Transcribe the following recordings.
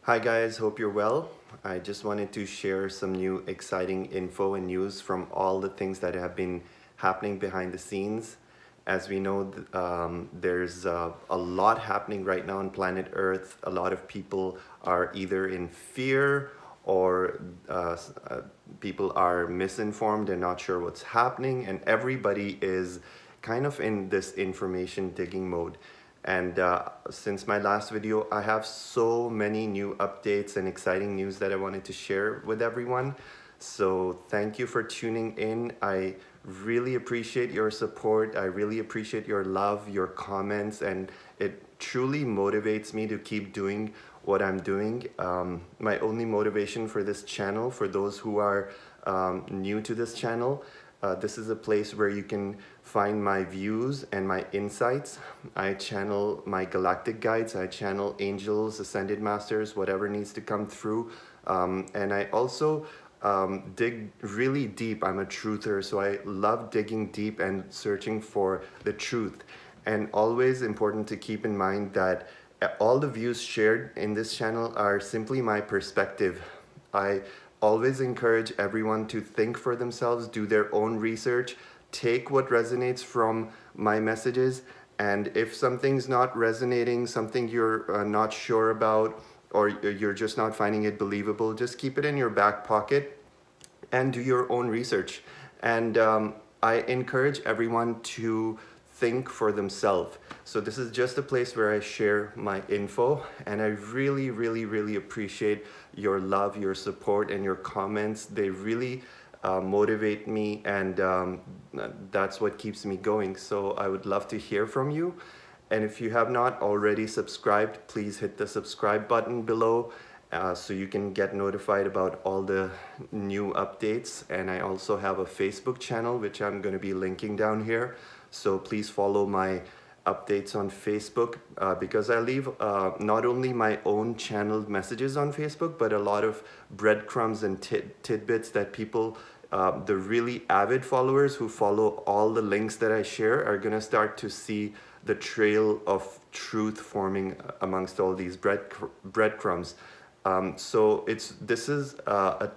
Hi guys, hope you're well. I just wanted to share some new exciting info and news from all the things that have been happening behind the scenes. As we know, there's a lot happening right now on planet Earth. A lot of people are either in fear or people are misinformed and not sure what's happening, and everybody is kind of in this information digging mode. And since my last video, I have so many new updates and exciting news that I wanted to share with everyone. So thank you for tuning in. I really appreciate your support. I really appreciate your love, your comments, and it truly motivates me to keep doing what I'm doing. My only motivation for this channel, for those who are new to this channel, this is a place where you can find my views and my insights. I channel my galactic guides, I channel angels, ascended masters, whatever needs to come through. And I also dig really deep. I'm a truther, so I love digging deep and searching for the truth. And always important to keep in mind that all the views shared in this channel are simply my perspective. I always encourage everyone to think for themselves, do their own research, take what resonates from my messages, and if something's not resonating, something you're not sure about, or you're just not finding it believable, just keep it in your back pocket and do your own research. And I encourage everyone to think for themselves. So this is just a place where I share my info, and I really appreciate your love, your support, and your comments. They really motivate me, and that's what keeps me going. So I would love to hear from you. And if you have not already subscribed, please hit the subscribe button below so you can get notified about all the new updates. And I also have a Facebook channel, which I'm going to be linking down here. So please follow my updates on Facebook because I leave not only my own channeled messages on Facebook, but a lot of breadcrumbs and tidbits that people, the really avid followers who follow all the links that I share, are gonna start to see the trail of truth forming amongst all these breadcrumbs. So this is a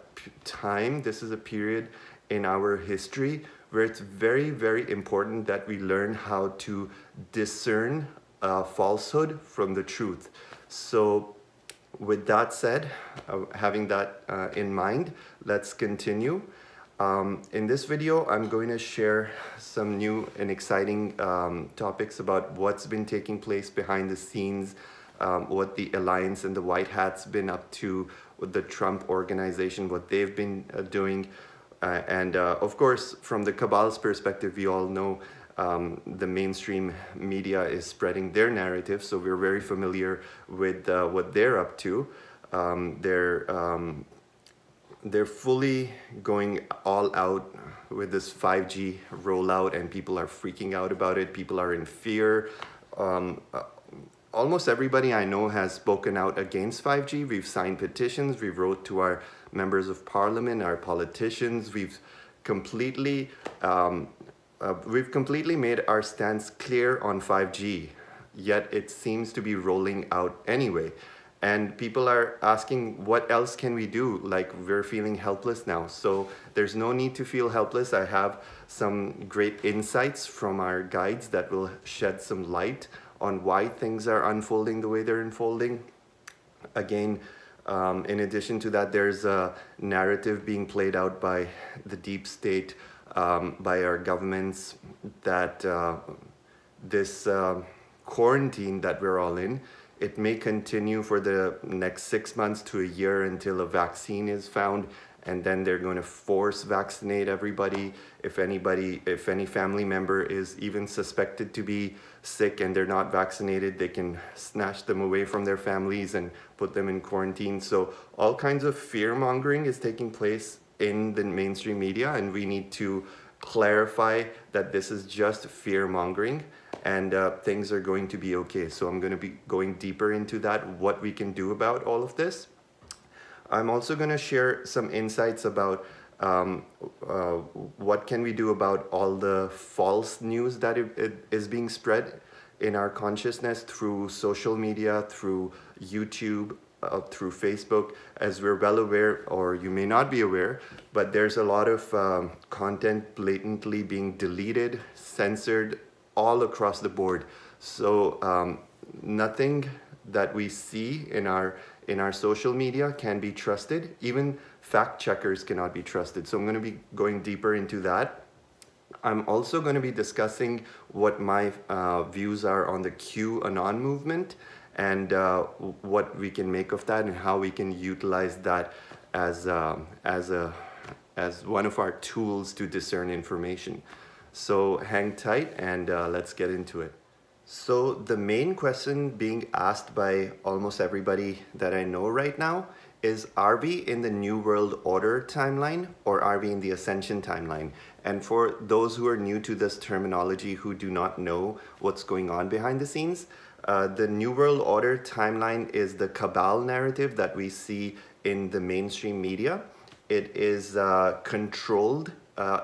time, this is a period in our history where it's very important that we learn how to discern falsehood from the truth. So with that said, having that in mind, let's continue. In this video, I'm going to share some new and exciting topics about what's been taking place behind the scenes, what the Alliance and the White Hat's been up to, with the Trump organization, what they've been doing. And of course, from the Cabal's perspective, we all know the mainstream media is spreading their narrative, so we're very familiar with what they're up to. They're fully going all out with this 5G rollout, and people are freaking out about it. People are in fear. Almost everybody I know has spoken out against 5G. We've signed petitions, we wrote to our members of parliament, our politicians. We've completely made our stance clear on 5G, yet it seems to be rolling out anyway. And people are asking, what else can we do? Like, we're feeling helpless now. So there's no need to feel helpless. I have some great insights from our guides that will shed some light on why things are unfolding the way they're unfolding. Again, in addition to that, there's a narrative being played out by the deep state, by our governments, that this quarantine that we're all in, it may continue for the next 6 months to a year until a vaccine is found, and then they're going to force vaccinate everybody. If any family member is even suspected to be sick and they're not vaccinated, they can snatch them away from their families and put them in quarantine. So all kinds of fear mongering is taking place in the mainstream media, and we need to clarify that this is just fear mongering, and things are going to be okay. So I'm going to be going deeper into that, what we can do about all of this. I'm also going to share some insights about what can we do about all the false news that is being spread in our consciousness through social media, through YouTube, through Facebook. As we're well aware, or you may not be aware, but there's a lot of content blatantly being deleted, censored all across the board. So nothing that we see in our social media can be trusted. Even fact checkers cannot be trusted. So I'm going to be going deeper into that. I'm also going to be discussing what my views are on the QAnon movement and what we can make of that and how we can utilize that as one of our tools to discern information. So hang tight and let's get into it. So the main question being asked by almost everybody that I know right now is, are we in the New World Order timeline or are we in the Ascension timeline? And for those who are new to this terminology, who do not know what's going on behind the scenes, the New World Order timeline is the cabal narrative that we see in the mainstream media. It is controlled.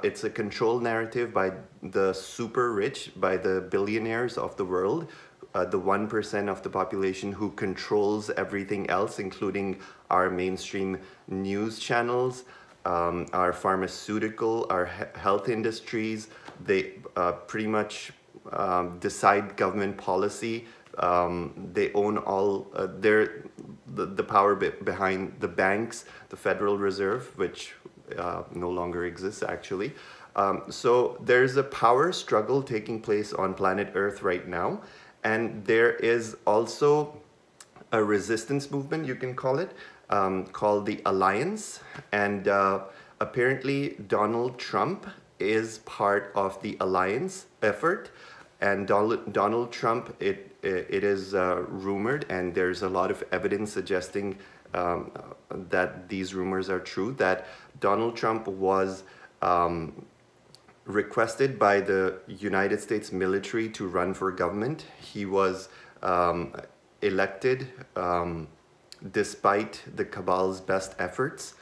It's a controlled narrative by the super rich, by the billionaires of the world, the 1% of the population who controls everything else, including our mainstream news channels, our pharmaceutical, our health industries. They pretty much decide government policy. They own all the power behind the banks, the Federal Reserve, which no longer exists actually. So there's a power struggle taking place on planet Earth right now, and there is also a resistance movement, you can call it, called the Alliance, and apparently Donald Trump is part of the Alliance effort. And Donald Trump, it is rumored, and there's a lot of evidence suggesting that these rumors are true, that Donald Trump was requested by the United States military to run for government. He was elected despite the cabal's best efforts.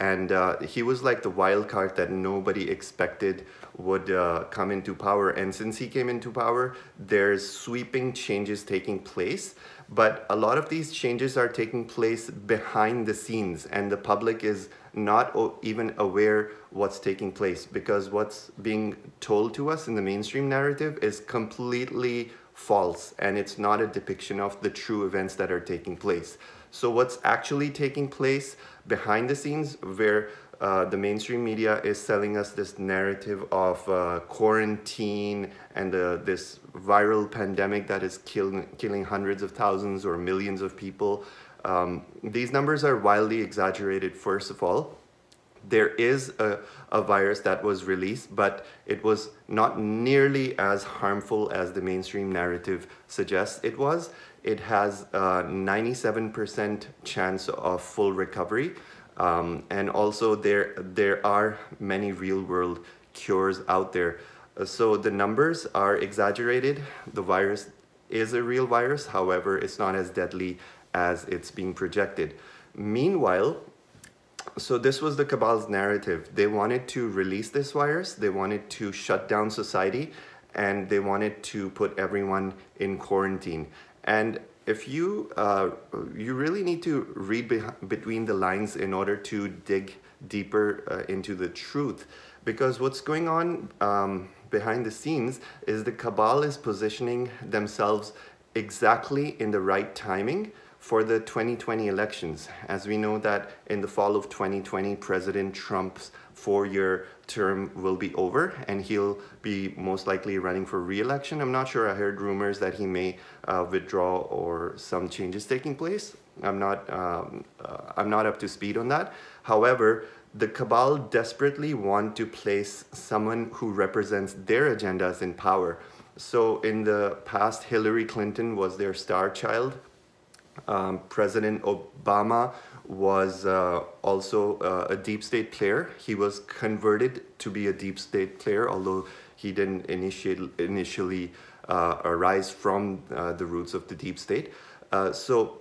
And he was like the wild card that nobody expected would come into power. And since he came into power, there's sweeping changes taking place. But a lot of these changes are taking place behind the scenes, and the public is not even aware what's taking place, because what's being told to us in the mainstream narrative is completely false, and it's not a depiction of the true events that are taking place. So what's actually taking place behind the scenes, where the mainstream media is selling us this narrative of quarantine and this viral pandemic that is killing hundreds of thousands or millions of people. These numbers are wildly exaggerated, first of all. There is a virus that was released, but it was not nearly as harmful as the mainstream narrative suggests it was. It has a 97% chance of full recovery. And also there are many real-world cures out there. So the numbers are exaggerated. The virus is a real virus. However, it's not as deadly as it's being projected. Meanwhile, so this was the cabal's narrative. They wanted to release this virus. They wanted to shut down society, and they wanted to put everyone in quarantine. And if you really need to read between the lines in order to dig deeper into the truth, because what's going on behind the scenes is the cabal is positioning themselves exactly in the right timing for the 2020 elections. As we know that in the fall of 2020, President Trump's 4-year term will be over, and he'll be most likely running for re-election. I'm not sure. I heard rumors that he may withdraw or some changes taking place. I'm not up to speed on that. However, the cabal desperately want to place someone who represents their agendas in power. So in the past, Hillary Clinton was their star child. President Obama was also a deep state player. He was converted to be a deep state player, although he didn't initially arise from the roots of the deep state. So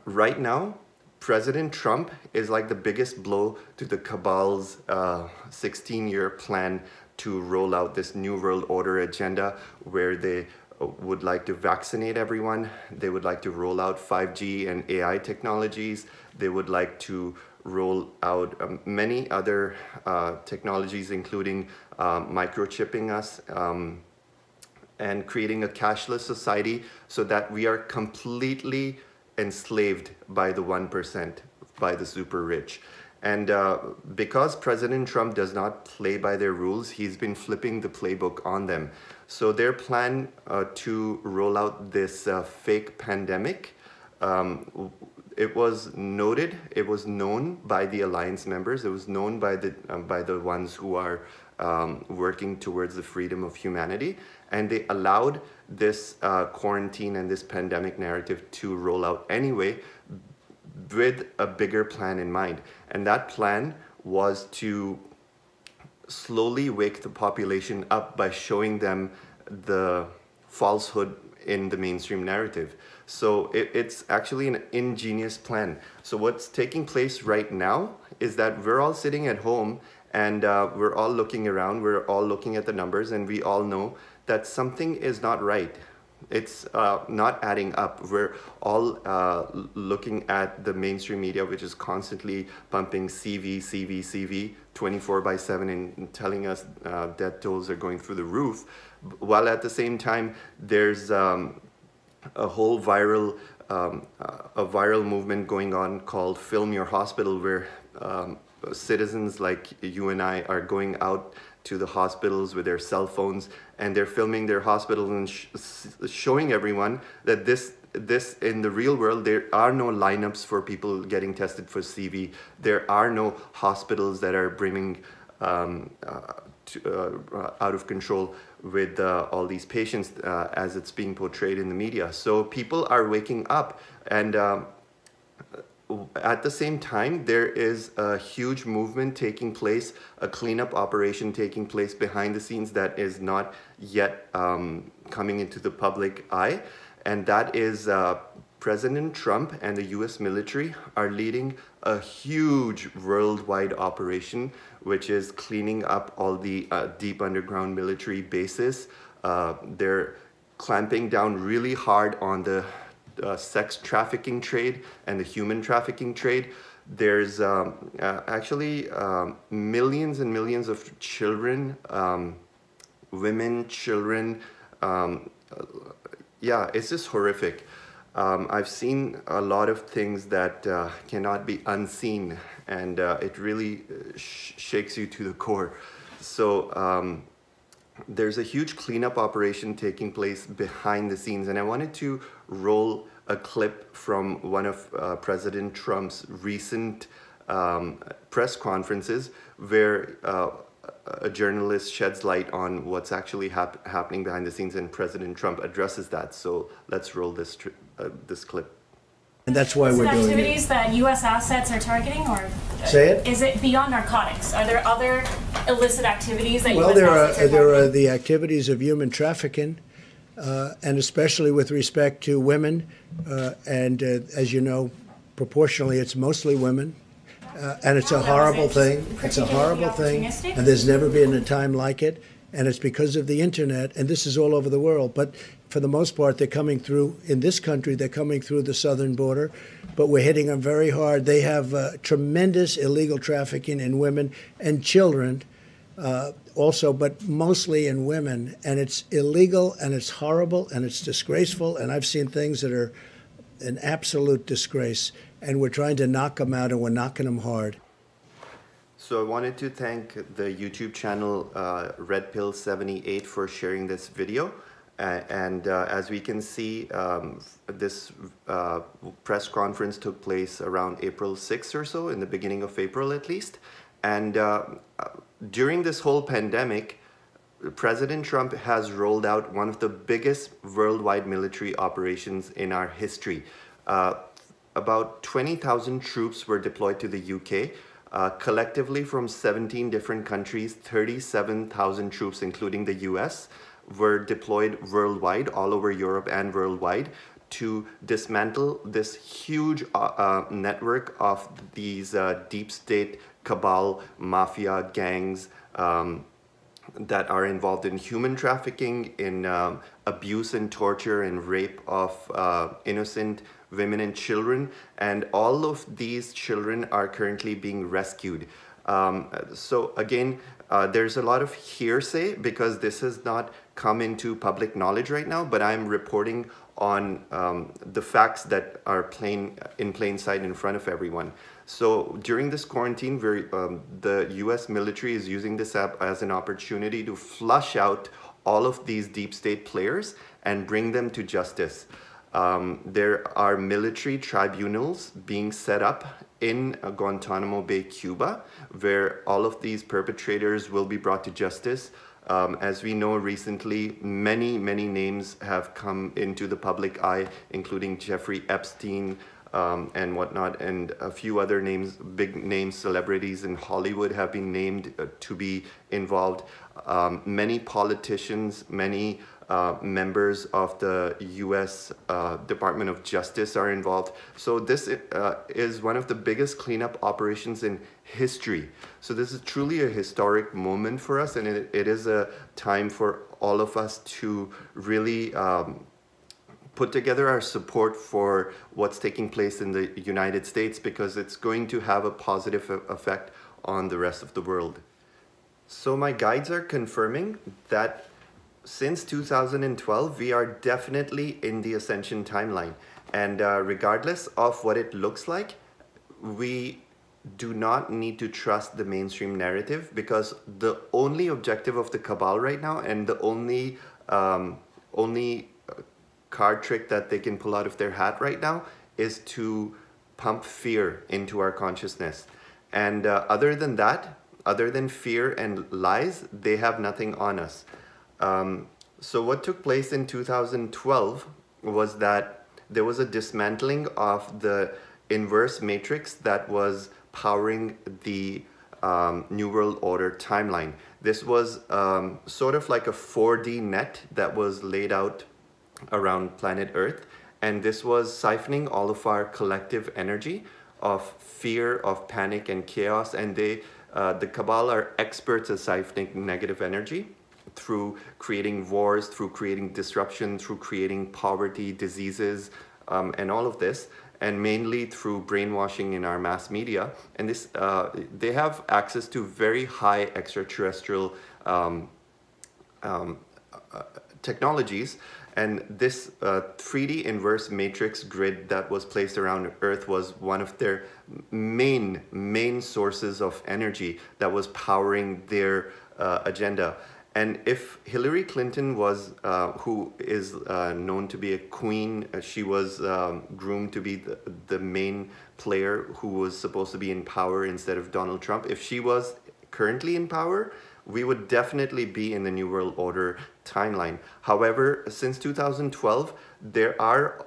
right now, President Trump is like the biggest blow to the cabal's 16-year plan to roll out this New World Order agenda, where they would like to vaccinate everyone. They would like to roll out 5G and AI technologies. They would like to roll out many other technologies, including microchipping us and creating a cashless society so that we are completely enslaved by the 1%, by the super rich. And because President Trump does not play by their rules, he's been flipping the playbook on them. So their plan to roll out this fake pandemic, it was noted, it was known by the alliance members, it was known by the ones who are working towards the freedom of humanity, and they allowed this quarantine and this pandemic narrative to roll out anyway with a bigger plan in mind. And that plan was to slowly wake the population up by showing them the falsehood in the mainstream narrative. So it's actually an ingenious plan. So what's taking place right now is that we're all sitting at home and we're all looking around, we're all looking at the numbers, and we all know that something is not right. It's not adding up. We're all looking at the mainstream media, which is constantly pumping CV 24/7 and telling us death tolls are going through the roof, while at the same time there's a whole viral movement going on called Film Your Hospital, where citizens like you and I are going out to the hospitals with their cell phones, and they're filming their hospitals and showing everyone that this in the real world, there are no lineups for people getting tested for CV. There are no hospitals that are brimming out of control with all these patients as it's being portrayed in the media. So people are waking up, and at the same time, there is a huge movement taking place, a cleanup operation taking place behind the scenes that is not yet coming into the public eye. And that is President Trump and the US military are leading a huge worldwide operation, which is cleaning up all the deep underground military bases. They're clamping down really hard on the sex trafficking trade and the human trafficking trade. There's actually millions and millions of children, women, children. Yeah, it's just horrific. I've seen a lot of things that cannot be unseen, and it really shakes you to the core. So there's a huge cleanup operation taking place behind the scenes, and I wanted to roll a clip from one of President Trump's recent press conferences where a journalist sheds light on what's actually happening behind the scenes, and President Trump addresses that. So let's roll this clip. And that's why we're doing it. Activities that U.S. assets are targeting, or say it? Is it beyond narcotics? Are there other illicit activities that well, U.S. assets are targeting? There are the activities of human trafficking, and especially with respect to women. And as you know, proportionally, it's mostly women. And it's a horrible thing. It's a horrible thing. And there's never been a time like it. And it's because of the internet. And this is all over the world. But for the most part, they're coming through, in this country, they're coming through the southern border. But we're hitting them very hard. They have tremendous illegal trafficking in women and children also, but mostly in women. And it's illegal, and it's horrible, and it's disgraceful. And I've seen things that are an absolute disgrace. And we're trying to knock them out, and we're knocking them hard. So I wanted to thank the YouTube channel Red Pill 78 for sharing this video. And as we can see, this press conference took place around April 6th or so, in the beginning of April at least. And during this whole pandemic, President Trump has rolled out one of the biggest worldwide military operations in our history. About 20,000 troops were deployed to the UK. Collectively from 17 different countries, 37,000 troops, including the US, were deployed worldwide, all over Europe and worldwide, to dismantle this huge network of these deep state cabal, mafia gangs, that are involved in human trafficking, in abuse and torture and rape of innocent women and children, and all of these children are currently being rescued. So again, there's a lot of hearsay because this has not come into public knowledge right now, but I'm reporting on the facts that are in plain sight in front of everyone. So during this quarantine, the US military is using this app as an opportunity to flush out all of these deep state players and bring them to justice. There are military tribunals being set up in Guantanamo Bay, Cuba, where all of these perpetrators will be brought to justice. As we know, recently, many names have come into the public eye, including Jeffrey Epstein and whatnot, and a few other names, big name celebrities in Hollywood have been named to be involved. Many politicians, many members of the US Department of Justice are involved. So this is one of the biggest cleanup operations in history. So this is truly a historic moment for us, and it is a time for all of us to really put together our support for what's taking place in the United States, because it's going to have a positive effect on the rest of the world. So my guides are confirming that since 2012, we are definitely in the ascension timeline. And regardless of what it looks like, we do not need to trust the mainstream narrative, because the only objective of the cabal right now, and the only card trick that they can pull out of their hat right now, is to pump fear into our consciousness. And other than that, other than fear and lies, they have nothing on us. So what took place in 2012 was that there was a dismantling of the inverse matrix that was powering the New World Order timeline. This was sort of like a 4D net that was laid out around planet Earth, and this was siphoning all of our collective energy of fear, of panic and chaos, and the cabal are experts at siphoning negative energy through creating wars, through creating disruption, through creating poverty, diseases, and all of this, and mainly through brainwashing in our mass media. And this, they have access to very high extraterrestrial technologies. And this 3D inverse matrix grid that was placed around Earth was one of their main sources of energy that was powering their agenda. And if Hillary Clinton was, who is known to be a queen, she was groomed to be the main player who was supposed to be in power instead of Donald Trump. If she was currently in power, we would definitely be in the New World Order timeline. However, since 2012, there are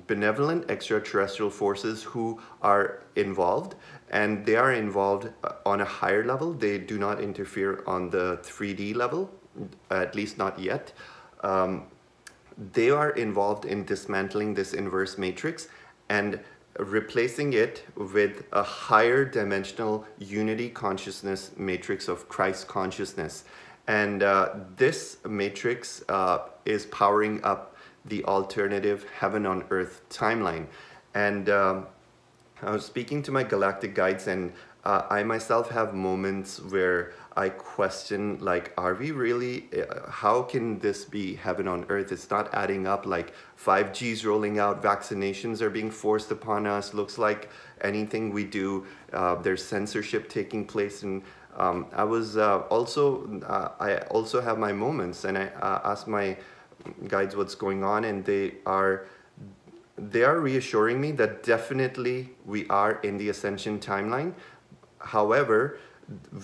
benevolent extraterrestrial forces who are involved, and they are involved on a higher level. They do not interfere on the 3D level, at least not yet. They are involved in dismantling this inverse matrix and replacing it with a higher dimensional unity consciousness matrix of Christ consciousness. And this matrix is powering up the alternative heaven on earth timeline. And I was speaking to my galactic guides, and I myself have moments where I question, like, are we really, how can this be heaven on earth? It's not adding up. Like 5G's rolling out, vaccinations are being forced upon us. Looks like anything we do, there's censorship taking place. And I also have my moments, and I ask my guides what's going on, and they are reassuring me that definitely we are in the ascension timeline. However,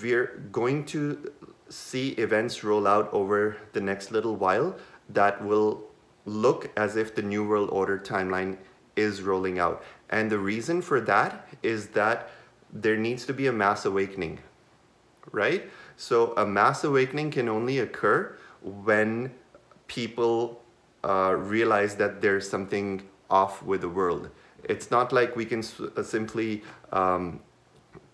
we're going to see events roll out over the next little while that will look as if the New World Order timeline is rolling out. And the reason for that is that there needs to be a mass awakening, right? So a mass awakening can only occur when people realize that there's something off with the world. It's not like we can simply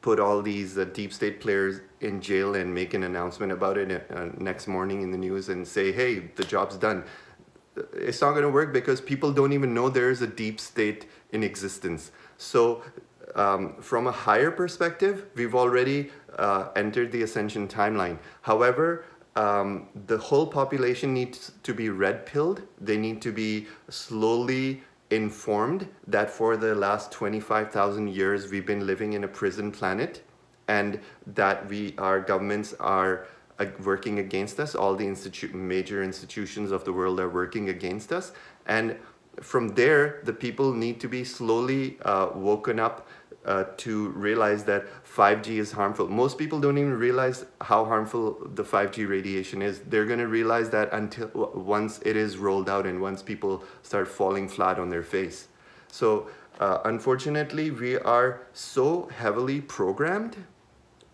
put all these deep state players in jail and make an announcement about it next morning in the news and say, hey, the job's done. It's not going to work because people don't even know there is a deep state in existence. So from a higher perspective, we've already entered the ascension timeline. However, the whole population needs to be red-pilled. They need to be slowly informed that for the last 25,000 years we've been living in a prison planet, and that our governments are working against us. All the major institutions of the world are working against us, and from there the people need to be slowly woken up to realize that 5G is harmful. Most people don't even realize how harmful the 5G radiation is. They're going to realize that once it is rolled out and once people start falling flat on their face. So unfortunately, we are so heavily programmed,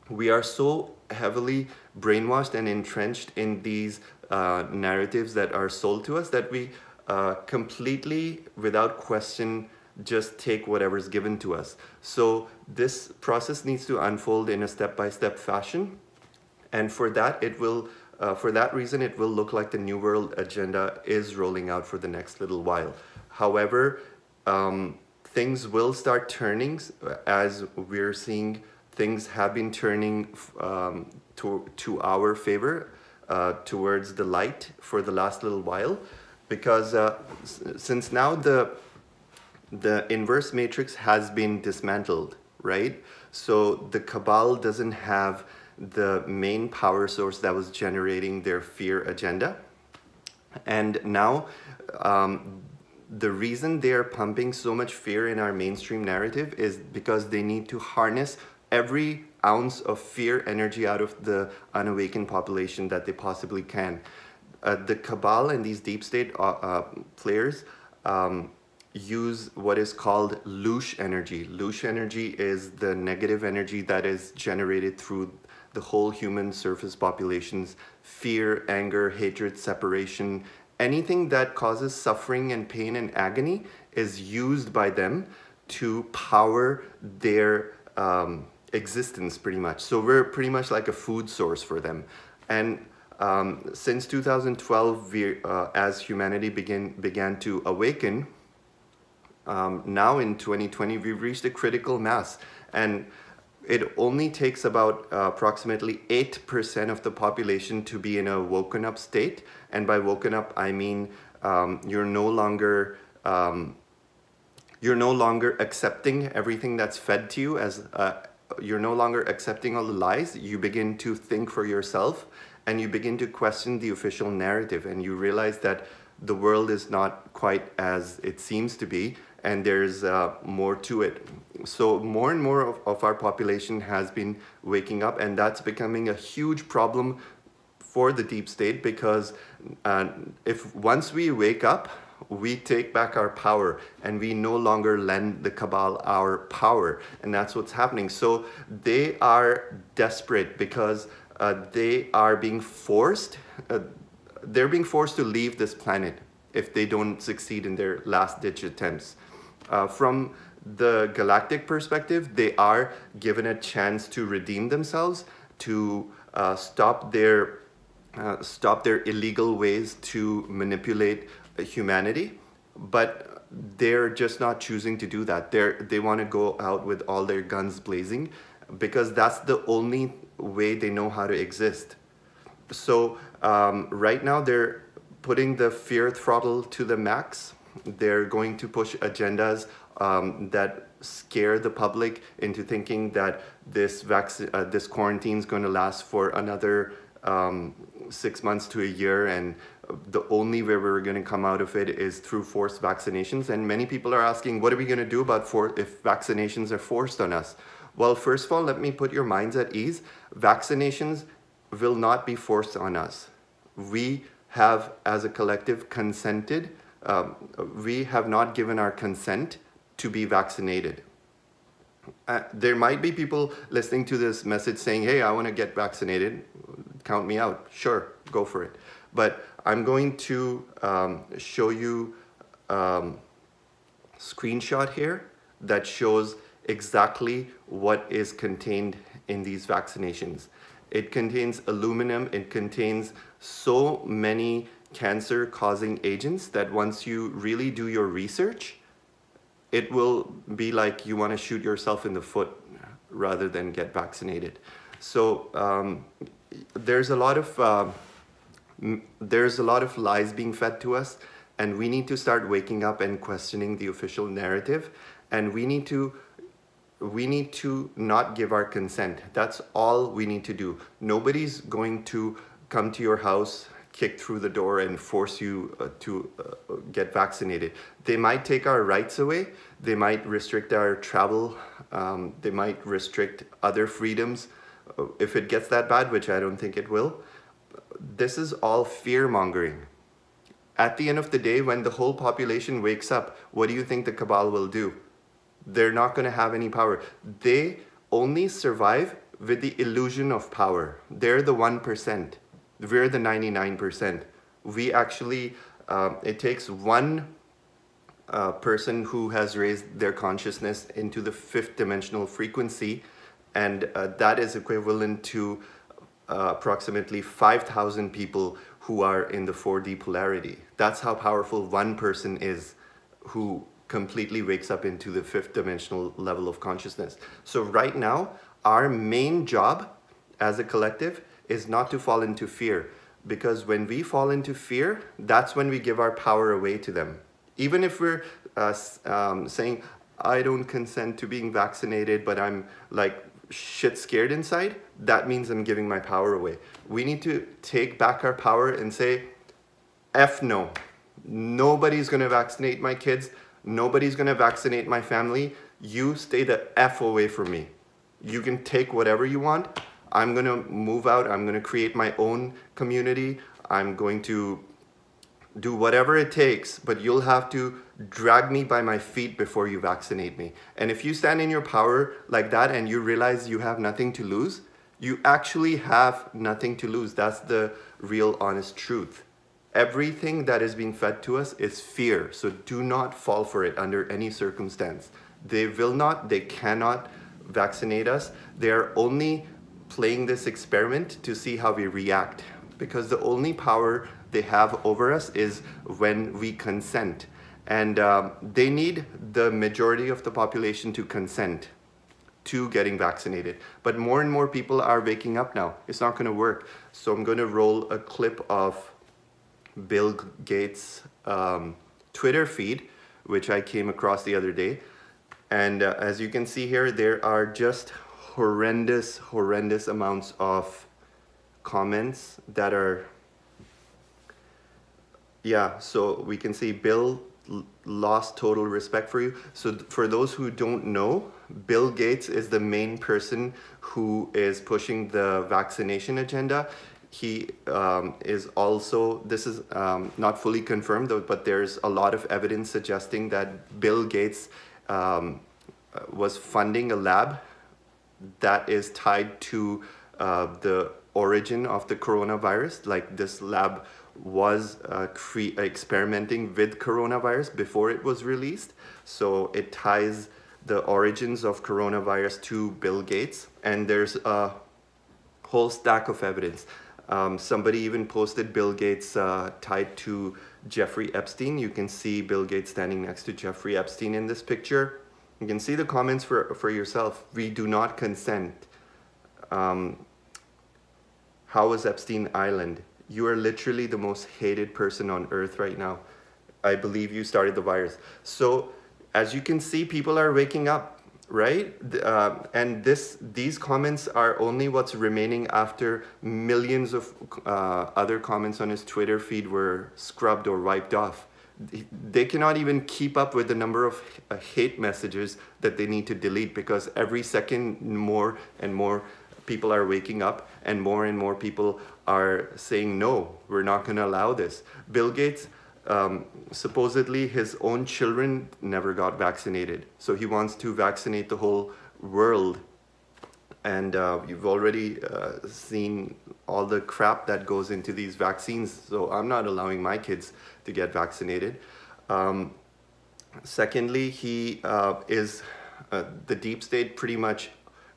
we are so heavily brainwashed and entrenched in these narratives that are sold to us that we completely, without question, just take whatever's given to us. So this process needs to unfold in a step-by-step fashion, and for that reason it will look like the New World agenda is rolling out for the next little while. However, things will start turning, as we're seeing things have been turning to our favor, towards the light for the last little while, because since now the inverse matrix has been dismantled, right? So the cabal doesn't have the main power source that was generating their fear agenda. And now the reason they're pumping so much fear in our mainstream narrative is because they need to harness every ounce of fear energy out of the unawakened population that they possibly can. The cabal and these deep state players use what is called louche energy. Louche energy is the negative energy that is generated through the whole human surface population's fear, anger, hatred, separation. Anything that causes suffering and pain and agony is used by them to power their existence, pretty much. So we're pretty much like a food source for them. And since 2012, we, as humanity began to awaken, now in 2020, we've reached a critical mass, and it only takes about approximately 8% of the population to be in a woken up state. And by woken up, I mean you're no longer accepting everything that's fed to you, as you're no longer accepting all the lies. You begin to think for yourself, and you begin to question the official narrative, and you realize that the world is not quite as it seems to be, and there's more to it. So more and more of our population has been waking up, and that's becoming a huge problem for the deep state, because if once we wake up, we take back our power, and we no longer lend the cabal our power, and that's what's happening. So they are desperate because they are being forced, they're being forced to leave this planet if they don't succeed in their last-ditch attempts. From the galactic perspective, they are given a chance to redeem themselves, to stop their illegal ways to manipulate humanity, but they're just not choosing to do that. They want to go out with all their guns blazing, because that's the only way they know how to exist. So right now they're putting the fear throttle to the max. They're going to push agendas that scare the public into thinking that this quarantine is going to last for another 6 months to a year, and the only way we're going to come out of it is through forced vaccinations. And many people are asking, what are we going to do about if vaccinations are forced on us? Well, first of all, let me put your minds at ease. Vaccinations will not be forced on us. We have, as a collective, consented. We have not given our consent to be vaccinated. There might be people listening to this message saying, hey, I want to get vaccinated. Count me out. Sure, go for it. But I'm going to show you a screenshot here that shows exactly what is contained in these vaccinations. It contains aluminum, it contains so many cancer-causing agents that once you really do your research, it will be like you want to shoot yourself in the foot rather than get vaccinated. So there's a lot of lies being fed to us, and we need to start waking up and questioning the official narrative, and we need to not give our consent. That's all we need to do. Nobody's going to come to your house, kick through the door, and force you to get vaccinated. They might take our rights away. They might restrict our travel. They might restrict other freedoms. If it gets that bad, which I don't think it will, this is all fear-mongering. At the end of the day, when the whole population wakes up, what do you think the cabal will do? They're not going to have any power. They only survive with the illusion of power. They're the 1%. We're the 99%. We actually, it takes one person who has raised their consciousness into the 5th dimensional frequency, and that is equivalent to approximately 5,000 people who are in the 4D polarity. That's how powerful one person is who completely wakes up into the 5th dimensional level of consciousness. So right now, our main job as a collective is not to fall into fear, because when we fall into fear, that's when we give our power away to them. Even if we're saying, I don't consent to being vaccinated, but I'm like shit scared inside, that means I'm giving my power away. We need to take back our power and say, F no. Nobody's gonna vaccinate my kids. Nobody's gonna vaccinate my family. You stay the F away from me. You can take whatever you want. I'm gonna move out. I'm gonna create my own community. I'm going to do whatever it takes, but you'll have to drag me by my feet before you vaccinate me. And if you stand in your power like that and you realize you have nothing to lose, you actually have nothing to lose. That's the real honest truth. Everything that is being fed to us is fear, so do not fall for it under any circumstance. They will not, they cannot vaccinate us. They are only playing this experiment to see how we react, because the only power they have over us is when we consent. And they need the majority of the population to consent to getting vaccinated. But more and more people are waking up now. It's not going to work. So I'm going to roll a clip of Bill Gates' Twitter feed, which I came across the other day. And as you can see here, there are just horrendous amounts of comments that are, yeah, so we can see Bill lost total respect for you. So for those who don't know, Bill Gates is the main person who is pushing the vaccination agenda. He is also, this is not fully confirmed though, but there's a lot of evidence suggesting that Bill Gates was funding a lab that is tied to the origin of the coronavirus. Like this lab was experimenting with coronavirus before it was released. So it ties the origins of coronavirus to Bill Gates. And there's a whole stack of evidence. Somebody even posted Bill Gates tied to Jeffrey Epstein. You can see Bill Gates standing next to Jeffrey Epstein in this picture. You can see the comments for yourself. We do not consent. How was Epstein Island? You are literally the most hated person on earth right now. I believe you started the virus. So as you can see, people are waking up, right? And these comments are only what's remaining after millions of other comments on his Twitter feed were scrubbed or wiped off. They cannot even keep up with the number of hate messages that they need to delete, because every second more and more people are waking up and more people are saying, no, we're not going to allow this. Bill Gates, supposedly his own children never got vaccinated. So he wants to vaccinate the whole world. And you've already seen all the crap that goes into these vaccines. So I'm not allowing my kids to get vaccinated. Secondly, he is the deep state pretty much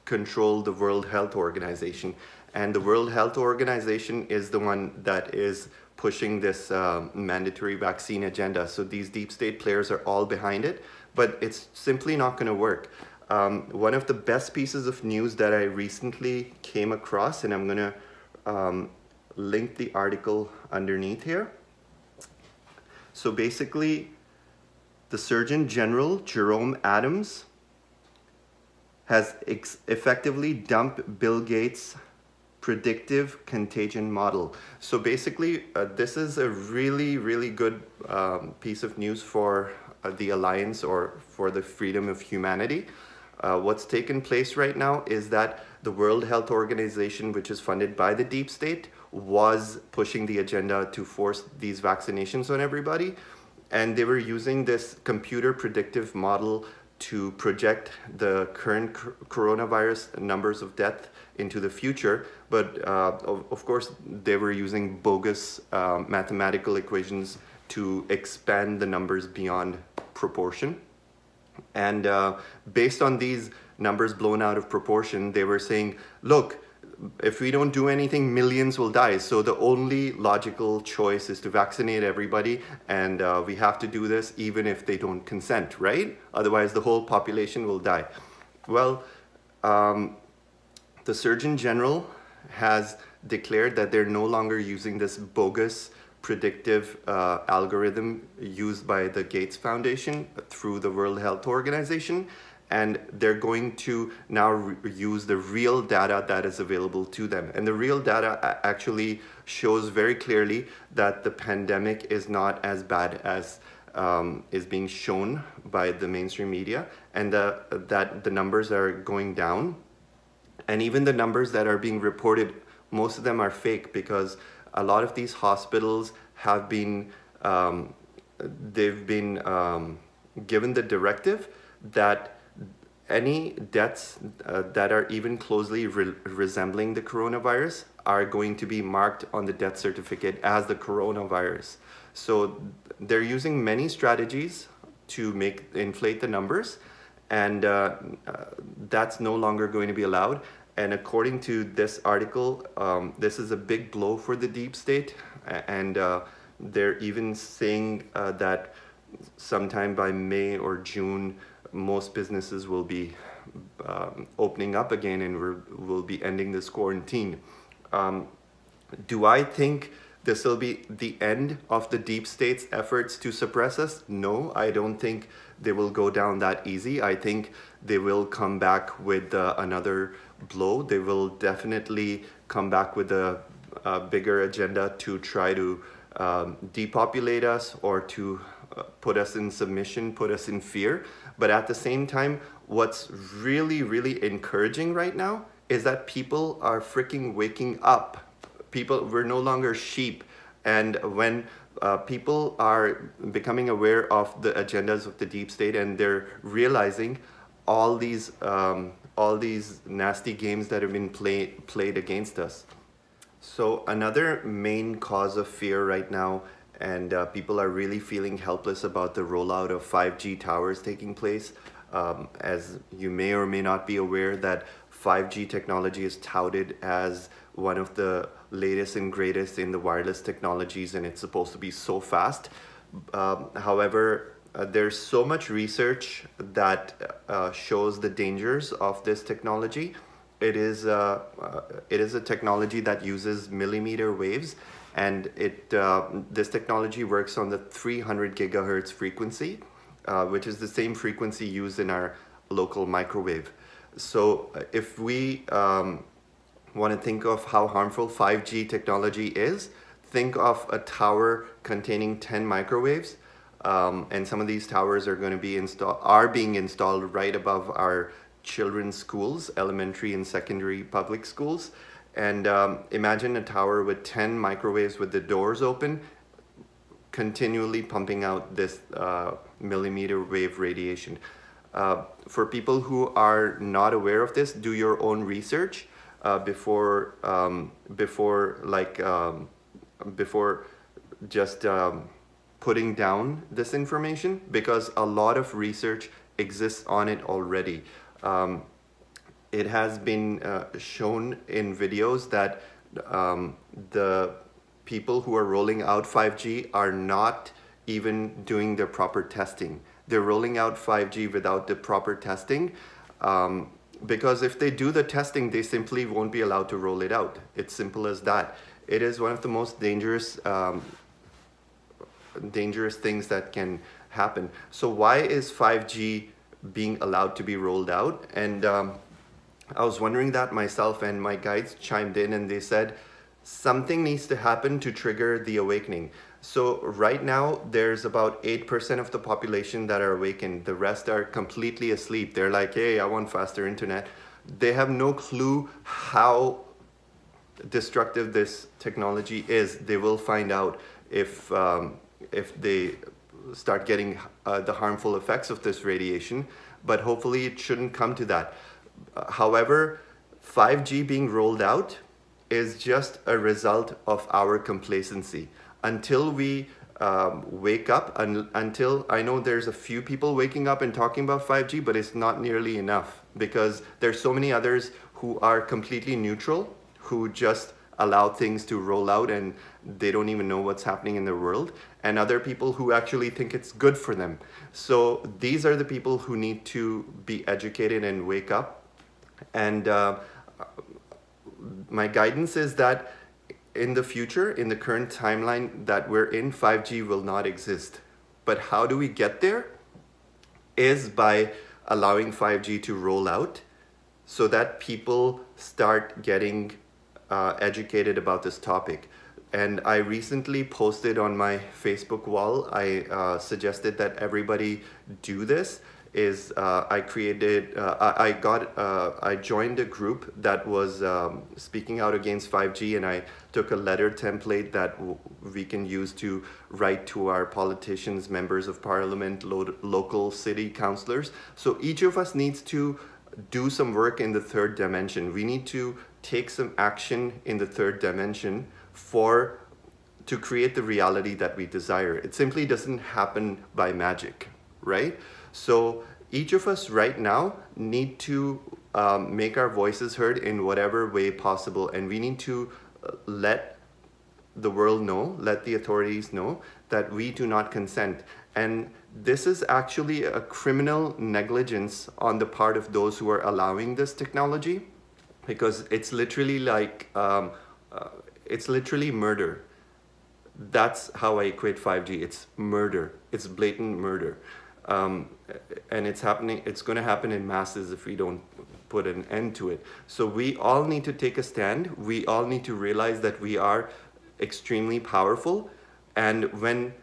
controlled the World Health Organization. And the World Health Organization is the one that is pushing this mandatory vaccine agenda. So these deep state players are all behind it, but it's simply not going to work. One of the best pieces of news that I recently came across, and I'm going to link the article underneath here. So basically, the Surgeon General, Jerome Adams, has effectively dumped Bill Gates' predictive contagion model. So basically, this is a really, really good piece of news for the Alliance or for the freedom of humanity. What's taken place right now is that the World Health Organization, which is funded by the deep state, was pushing the agenda to force these vaccinations on everybody. And they were using this computer predictive model to project the current coronavirus numbers of death into the future. But of course, they were using bogus mathematical equations to expand the numbers beyond proportion. And based on these numbers blown out of proportion, they were saying, look, if we don't do anything, millions will die. So the only logical choice is to vaccinate everybody, and we have to do this even if they don't consent, right? Otherwise, the whole population will die. Well, the Surgeon General has declared that they're no longer using this bogus predictive algorithm used by the Gates Foundation through the World Health Organization. And they're going to now use the real data that is available to them. And the real data actually shows very clearly that the pandemic is not as bad as is being shown by the mainstream media, and that the numbers are going down. And even the numbers that are being reported, most of them are fake, because a lot of these hospitals have been, they've been given the directive that any deaths that are even closely resembling the coronavirus are going to be marked on the death certificate as the coronavirus. So they're using many strategies to inflate the numbers, and that's no longer going to be allowed. And according to this article, this is a big blow for the deep state, and they're even saying that sometime by May or June, most businesses will be opening up again, and we'll be ending this quarantine. Do I think this will be the end of the deep state's efforts to suppress us? No, I don't think they will go down that easy. I think they will come back with another blow. They will definitely come back with a bigger agenda to try to depopulate us, or to put us in submission, put us in fear. But at the same time, what's really, really encouraging right now is that people are freaking waking up. We're no longer sheep. And when people are becoming aware of the agendas of the deep state, and they're realizing all these nasty games that have been played against us. So another main cause of fear right now, and people are really feeling helpless about the rollout of 5G towers taking place. As you may or may not be aware, that 5G technology is touted as one of the latest and greatest in the wireless technologies, and it's supposed to be so fast. However, there's so much research that shows the dangers of this technology. It is a technology that uses millimeter waves, and this technology works on the 300 gigahertz frequency, which is the same frequency used in our local microwave. So if we want to think of how harmful 5G technology is, think of a tower containing 10 microwaves, and some of these towers are going to be being installed right above our children's schools, elementary and secondary public schools. And imagine a tower with 10 microwaves with the doors open, continually pumping out this millimeter wave radiation. For people who are not aware of this, do your own research before just putting down this information, because a lot of research exists on it already. It has been shown in videos that the people who are rolling out 5G are not even doing their proper testing. They're rolling out 5G without the proper testing, because if they do the testing, they simply won't be allowed to roll it out. It's simple as that. It is one of the most dangerous things that can happen. So why is 5G being allowed to be rolled out? And I was wondering that myself, and my guides chimed in and they said something needs to happen to trigger the awakening. So right now there's about 8% of the population that are awakened. The rest are completely asleep. They're like, hey, I want faster internet. They have no clue how destructive this technology is. They will find out if they start getting the harmful effects of this radiation, but hopefully it shouldn't come to that. However, 5G being rolled out is just a result of our complacency. Until we wake up, until I know there's a few people waking up and talking about 5G, but it's not nearly enough, because there's so many others who are completely neutral, who just allow things to roll out and they don't even know what's happening in the world, and other people who actually think it's good for them. So these are the people who need to be educated and wake up. And my guidance is that in the future, in the current timeline that we're in, 5G will not exist. But how do we get there? Is by allowing 5G to roll out so that people start getting educated about this topic. And I recently posted on my Facebook wall, I suggested that everybody do this. I joined a group that was speaking out against 5G, and I took a letter template that we can use to write to our politicians, members of parliament, local city councillors. So each of us needs to do some work in the third dimension. We need to take some action in the third dimension to create the reality that we desire. It simply doesn't happen by magic, right? So each of us right now need to make our voices heard in whatever way possible, and we need to let the world know, let the authorities know that we do not consent. And this is actually a criminal negligence on the part of those who are allowing this technology, because it's literally like, it's literally murder. That's how I equate 5G. It's murder. It's blatant murder. And it's going to happen in masses if we don't put an end to it. So we all need to take a stand. We all need to realize that we are extremely powerful. And when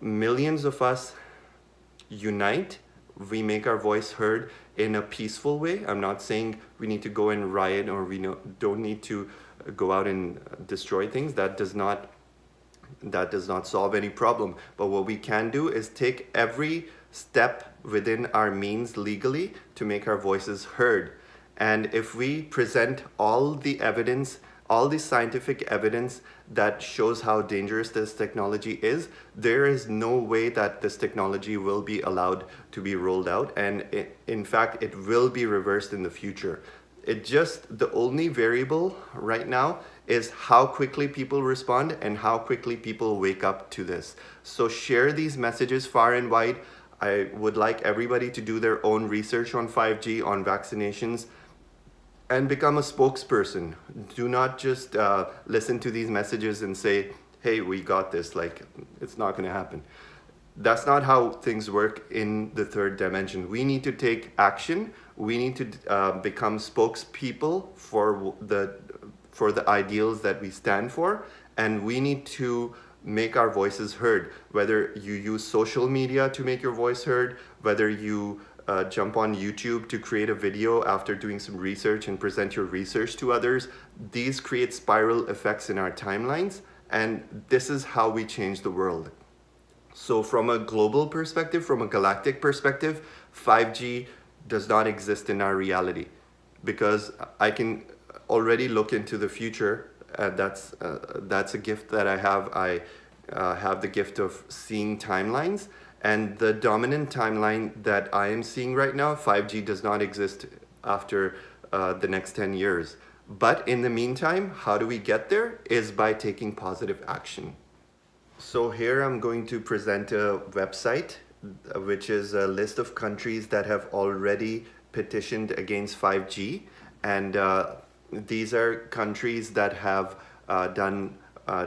millions of us unite, we make our voice heard in a peaceful way. I'm not saying we need to go and riot, or we don't need to go out and destroy things. That does not solve any problem. But what we can do is take every step within our means legally to make our voices heard. And if we present all the evidence, all the scientific evidence that shows how dangerous this technology is, there is no way that this technology will be allowed to be rolled out. And in fact, it will be reversed in the future. The only variable right now is how quickly people respond and how quickly people wake up to this. So share these messages far and wide. I would like everybody to do their own research on 5G, on vaccinations, and become a spokesperson. Do not just listen to these messages and say, hey, we got this, like, it's not gonna happen. That's not how things work in the third dimension. We need to take action. We need to become spokespeople for the ideals that we stand for, and we need to make our voices heard. Whether you use social media to make your voice heard, whether you jump on YouTube to create a video after doing some research and present your research to others, these create spiral effects in our timelines, and this is how we change the world. So from a global perspective, from a galactic perspective, 5G does not exist in our reality, because I can already look into the future. That's a gift that I have. I have the gift of seeing timelines, And the dominant timeline that I am seeing right now, 5G does not exist after the next 10 years. But in the meantime, how do we get there? Is by taking positive action. So here I'm going to present a website, which is a list of countries that have already petitioned against 5G. And these are countries that have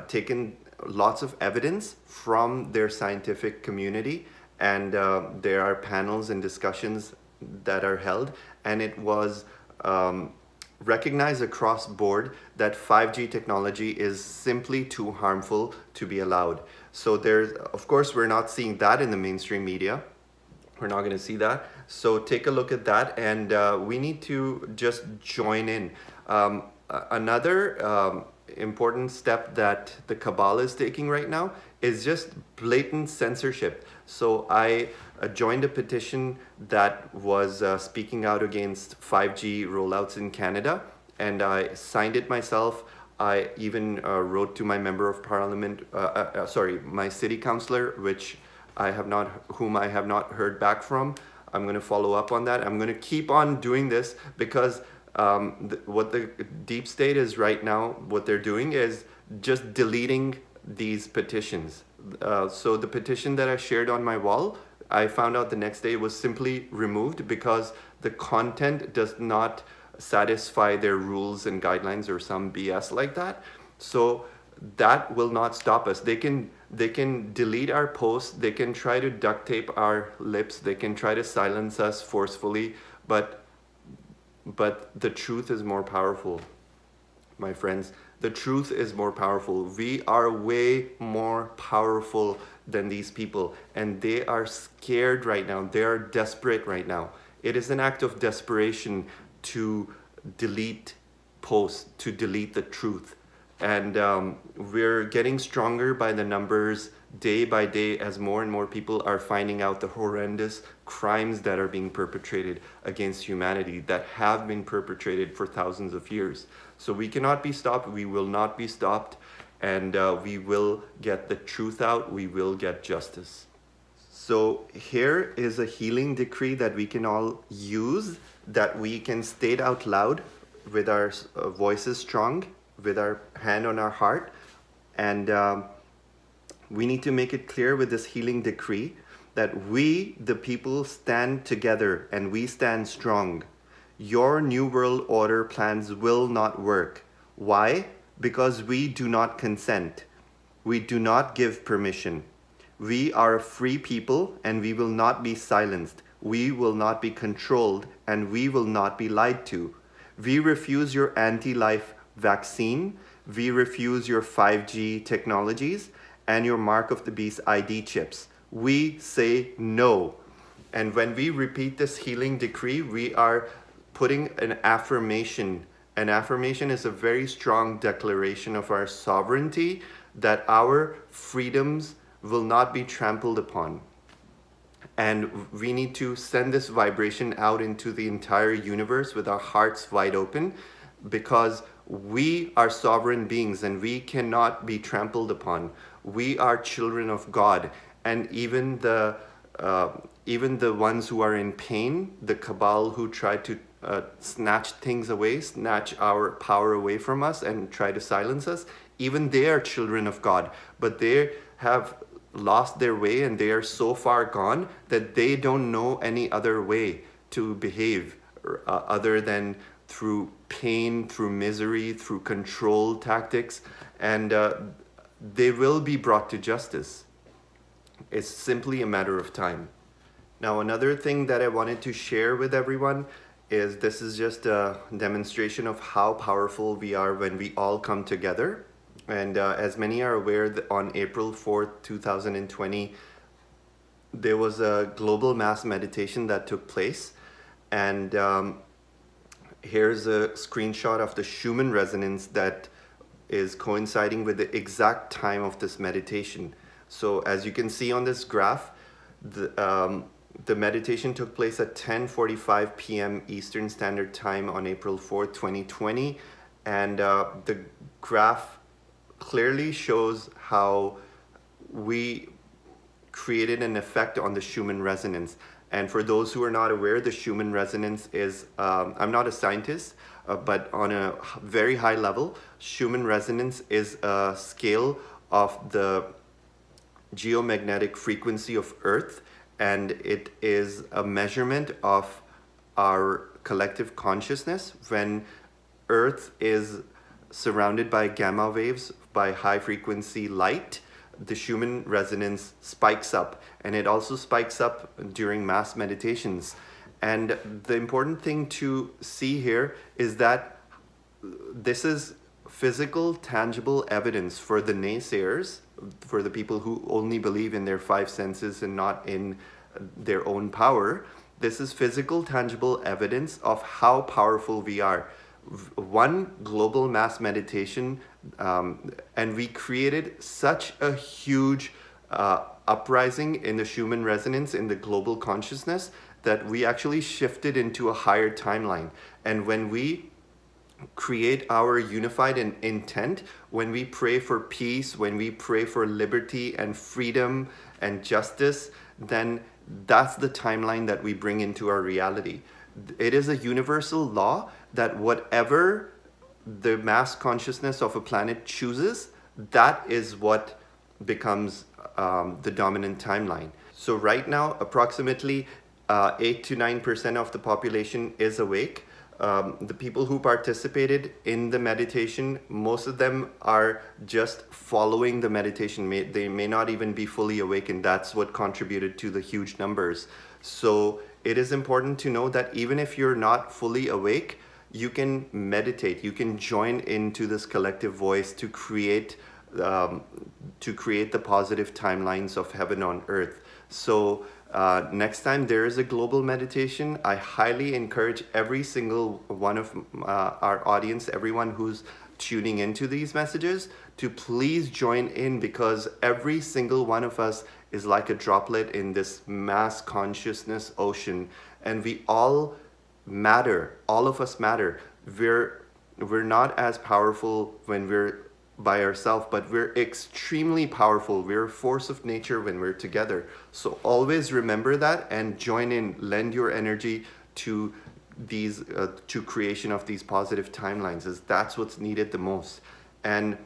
taken lots of evidence from their scientific community, and there are panels and discussions that are held, and it was recognized across board that 5G technology is simply too harmful to be allowed. So there's, of course, we're not seeing that in the mainstream media. We're not going to see that. So take a look at that, and we need to just join in. Another important step that the cabal is taking right now is just blatant censorship. So I joined a petition that was speaking out against 5G rollouts in Canada, and I signed it myself. I even wrote to my member of parliament, my city councillor, whom I have not heard back from. I'm going to follow up on that. I'm going to keep on doing this because what the deep state is right now, what they're doing is just deleting these petitions. So the petition that I shared on my wall, I found out the next day was simply removed because the content does not satisfy their rules and guidelines or some BS like that. So that will not stop us. They can delete our posts, they can try to duct tape our lips, they can try to silence us forcefully, but the truth is more powerful, my friends. The truth is more powerful. We are way more powerful than these people, and they are scared right now. They are desperate right now. It is an act of desperation to delete posts, to delete the truth. And we're getting stronger by the numbers day by day as more and more people are finding out the horrendous crimes that are being perpetrated against humanity, that have been perpetrated for thousands of years. So we cannot be stopped. We will not be stopped. And we will get the truth out. We will get justice. So here is a healing decree that we can all use, that we can state out loud with our voices strong, with our hand on our heart. And we need to make it clear with this healing decree that we, the people, stand together and we stand strong. Your New World Order plans will not work. Why? Because we do not consent. We do not give permission. We are a free people and we will not be silenced. We will not be controlled and we will not be lied to. We refuse your anti-life vaccine. We refuse your 5G technologies and your Mark of the Beast ID chips. We say no. And when we repeat this healing decree, we are putting an affirmation. An affirmation is a very strong declaration of our sovereignty, that our freedoms will not be trampled upon. And we need to send this vibration out into the entire universe with our hearts wide open, because we are sovereign beings and we cannot be trampled upon. We are children of God, and even the ones who are in pain, the cabal who try to snatch things away, snatch our power away from us and try to silence us, even they are children of God, but they have lost their way and they are so far gone that they don't know any other way to behave other than through pain, through misery, through control tactics, and they will be brought to justice. It's simply a matter of time. Now, another thing that I wanted to share with everyone is this is just a demonstration of how powerful we are when we all come together. And as many are aware, on April 4th, 2020, there was a global mass meditation that took place. And here's a screenshot of the Schumann Resonance that is coinciding with the exact time of this meditation. So as you can see on this graph, the meditation took place at 10:45 p.m. Eastern Standard Time on April 4th, 2020. And the graph clearly shows how we created an effect on the Schumann resonance. And for those who are not aware, the Schumann resonance is, I'm not a scientist, but on a very high level, Schumann resonance is a scale of the geomagnetic frequency of Earth, and it is a measurement of our collective consciousness when Earth is surrounded by gamma waves, by high frequency light. The Schumann resonance spikes up, and it also spikes up during mass meditations. And the important thing to see here is that this is physical, tangible evidence for the naysayers, for the people who only believe in their five senses and not in their own power. This is physical, tangible evidence of how powerful we are. One global mass meditation, and we created such a huge uprising in the Schumann resonance, in the global consciousness, that we actually shifted into a higher timeline. And when we create our unified intent, when we pray for peace, when we pray for liberty and freedom and justice, then that's the timeline that we bring into our reality. It is a universal law that whatever the mass consciousness of a planet chooses, that is what becomes the dominant timeline. So right now, approximately 8 to 9% of the population is awake. The people who participated in the meditation, most of them are just following the meditation. They may not even be fully awake, and that's what contributed to the huge numbers. So it is important to know that even if you're not fully awake, you can meditate, you can join into this collective voice to create the positive timelines of heaven on earth. So next time there is a global meditation, I highly encourage every single one of our audience, everyone who's tuning into these messages, to please join in, because every single one of us is like a droplet in this mass consciousness ocean, and we all matter. All of us matter. We're not as powerful when we're by ourselves, but we're extremely powerful. We're a force of nature when we're together. So always remember that and join in, lend your energy to these to creation of these positive timelines, as that's what's needed the most. And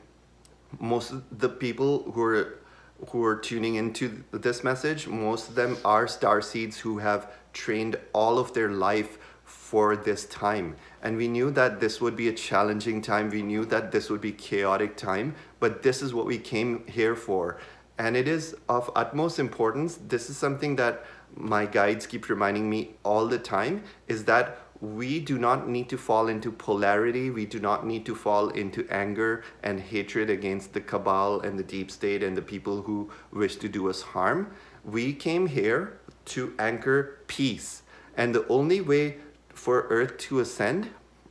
most of the people who are tuning into this message, most of them are starseeds who have trained all of their life for this time. And we knew that this would be a challenging time. We knew that this would be chaotic time, but this is what we came here for. And it is of utmost importance. This is something that my guides keep reminding me all the time, is that we do not need to fall into polarity. We do not need to fall into anger and hatred against the cabal and the deep state and the people who wish to do us harm. We came here to anchor peace. And the only way for Earth to ascend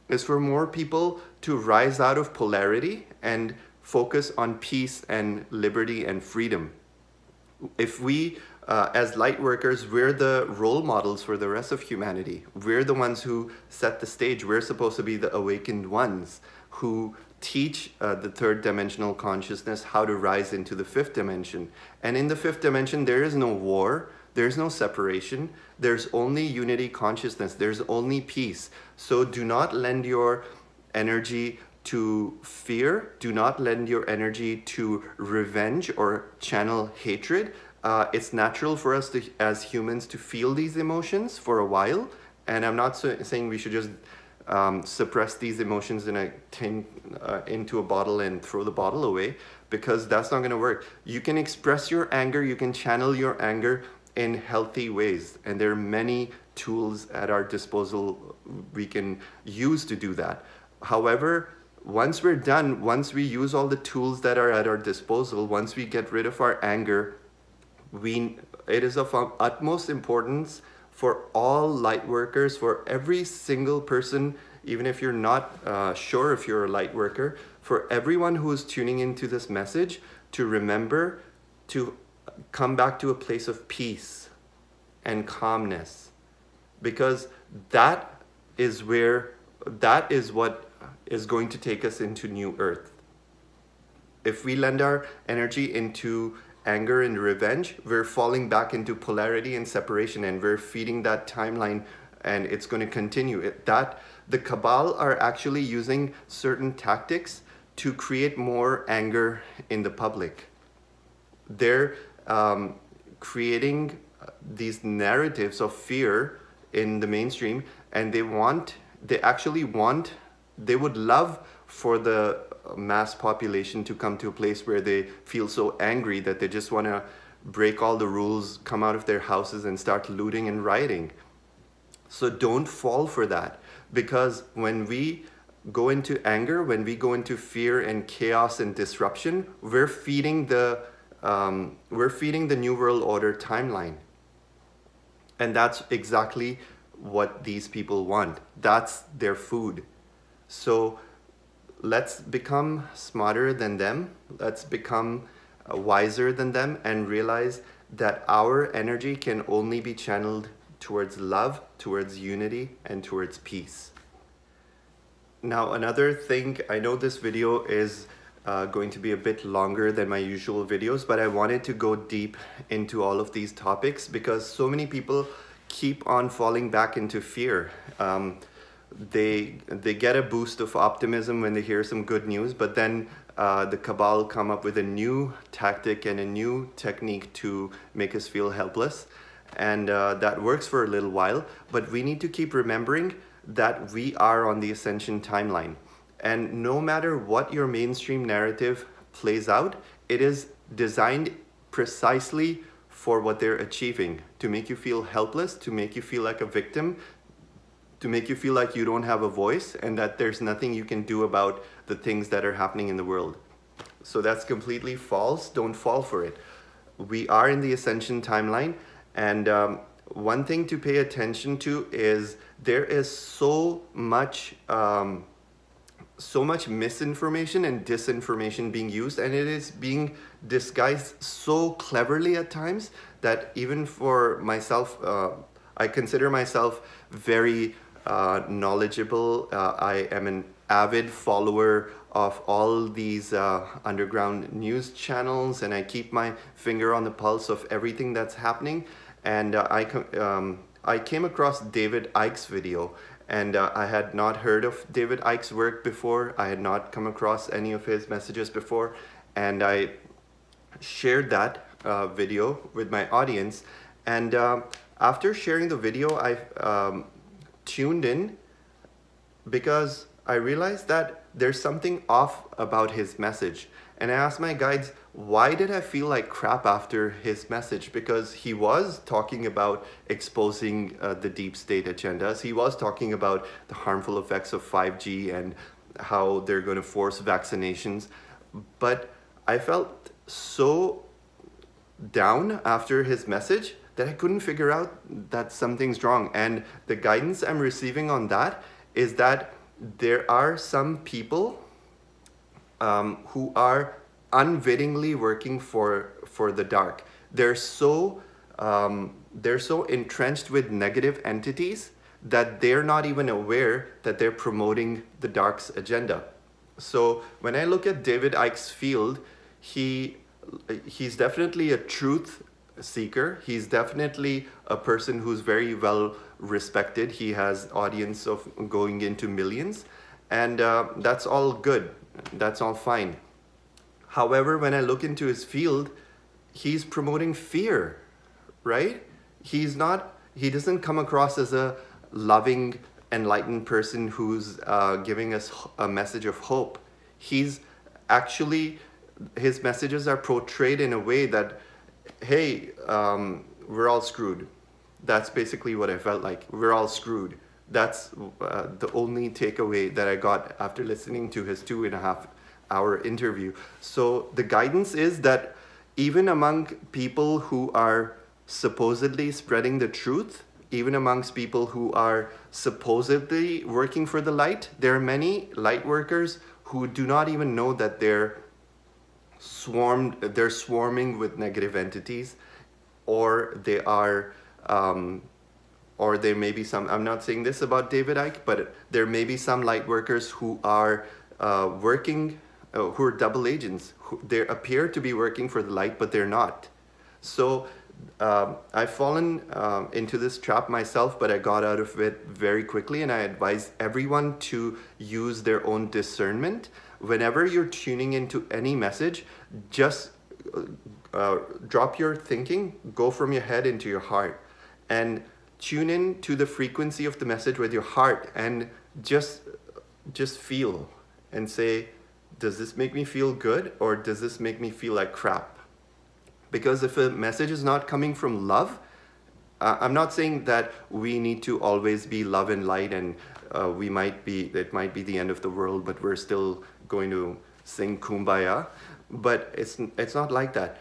is for more people to rise out of polarity and focus on peace and liberty and freedom. If we, as light workers, we're the role models for the rest of humanity. We're the ones who set the stage. We're supposed to be the awakened ones who teach the third dimensional consciousness how to rise into the fifth dimension. And in the fifth dimension, there is no war. There's no separation. There's only unity consciousness. There's only peace. So do not lend your energy to fear. Do not lend your energy to revenge or channel hatred. It's natural for us as humans to feel these emotions for a while. And I'm not saying we should just suppress these emotions in a tin, into a bottle and throw the bottle away, because that's not going to work. You can express your anger. You can channel your anger in healthy ways, and there are many tools at our disposal we can use to do that. However, once we're done, once we use all the tools that are at our disposal, once we get rid of our anger, it is of utmost importance for all light workers, for every single person, even if you're not sure if you're a light worker, for everyone who is tuning into this message, to remember to come back to a place of peace and calmness, because that is what is going to take us into new earth. If we lend our energy into anger and revenge, we're falling back into polarity and separation, and we're feeding that timeline, and it's going to continue. The cabal are actually using certain tactics to create more anger in the public. They're creating these narratives of fear in the mainstream, and they would love for the mass population to come to a place where they feel so angry that they just want to break all the rules, come out of their houses and start looting and rioting. So don't fall for that, because when we go into anger, when we go into fear and chaos and disruption, we're feeding the New World Order timeline. And that's exactly what these people want. That's their food. So let's become smarter than them. Let's become wiser than them, and realize that our energy can only be channeled towards love, towards unity, and towards peace. Now, another thing, I know this video is going to be a bit longer than my usual videos, but I wanted to go deep into all of these topics because so many people keep on falling back into fear. They get a boost of optimism when they hear some good news, but then the cabal come up with a new tactic and a new technique to make us feel helpless, and that works for a little while, but we need to keep remembering that we are on the ascension timeline. And no matter what your mainstream narrative plays out, it is designed precisely for what they're achieving, to make you feel helpless, to make you feel like a victim, to make you feel like you don't have a voice and that there's nothing you can do about the things that are happening in the world. So that's completely false. Don't fall for it. We are in the ascension timeline, and one thing to pay attention to is there is so much misinformation and disinformation being used, and it is being disguised so cleverly at times that even for myself, I consider myself very knowledgeable. I am an avid follower of all these underground news channels, and I keep my finger on the pulse of everything that's happening. And I came across David Icke's video, and I had not heard of David Icke's work before. I had not come across any of his messages before, and I shared that video with my audience. And after sharing the video, I tuned in because I realized that there's something off about his message. And I asked my guides, why did I feel like crap after his message? Because he was talking about exposing the deep state agendas. He was talking about the harmful effects of 5G and how they're going to force vaccinations. But I felt so down after his message that I couldn't figure out that something's wrong. And the guidance I'm receiving on that is that there are some people who are unwittingly working for the dark. They're so entrenched with negative entities that they're not even aware that they're promoting the dark's agenda. So when I look at David Icke's field, he's definitely a truth seeker. He's definitely a person who's very well respected. He has audience of going into millions, and that's all good. That's all fine. However, when I look into his field, he's promoting fear, right? He doesn't come across as a loving, enlightened person who's giving us a message of hope. He's actually, his messages are portrayed in a way that, hey, we're all screwed. That's basically what I felt like. We're all screwed. That's the only takeaway that I got after listening to his 2.5-hour interview. So the guidance is that even among people who are supposedly spreading the truth, even amongst people who are supposedly working for the light, there are many light workers who do not even know that they're swarming with negative entities, or they are or there may be some, I'm not saying this about David Icke, but there may be some light workers who are working who are double agents. They appear to be working for the light, but they're not. So I've fallen into this trap myself, but I got out of it very quickly, and I advise everyone to use their own discernment. Whenever you're tuning into any message, just drop your thinking, go from your head into your heart, and tune in to the frequency of the message with your heart, and just feel and say, does this make me feel good, or does this make me feel like crap? Because if a message is not coming from love, I'm not saying that we need to always be love and light, and it might be the end of the world, but we're still going to sing Kumbaya. But it's not like that.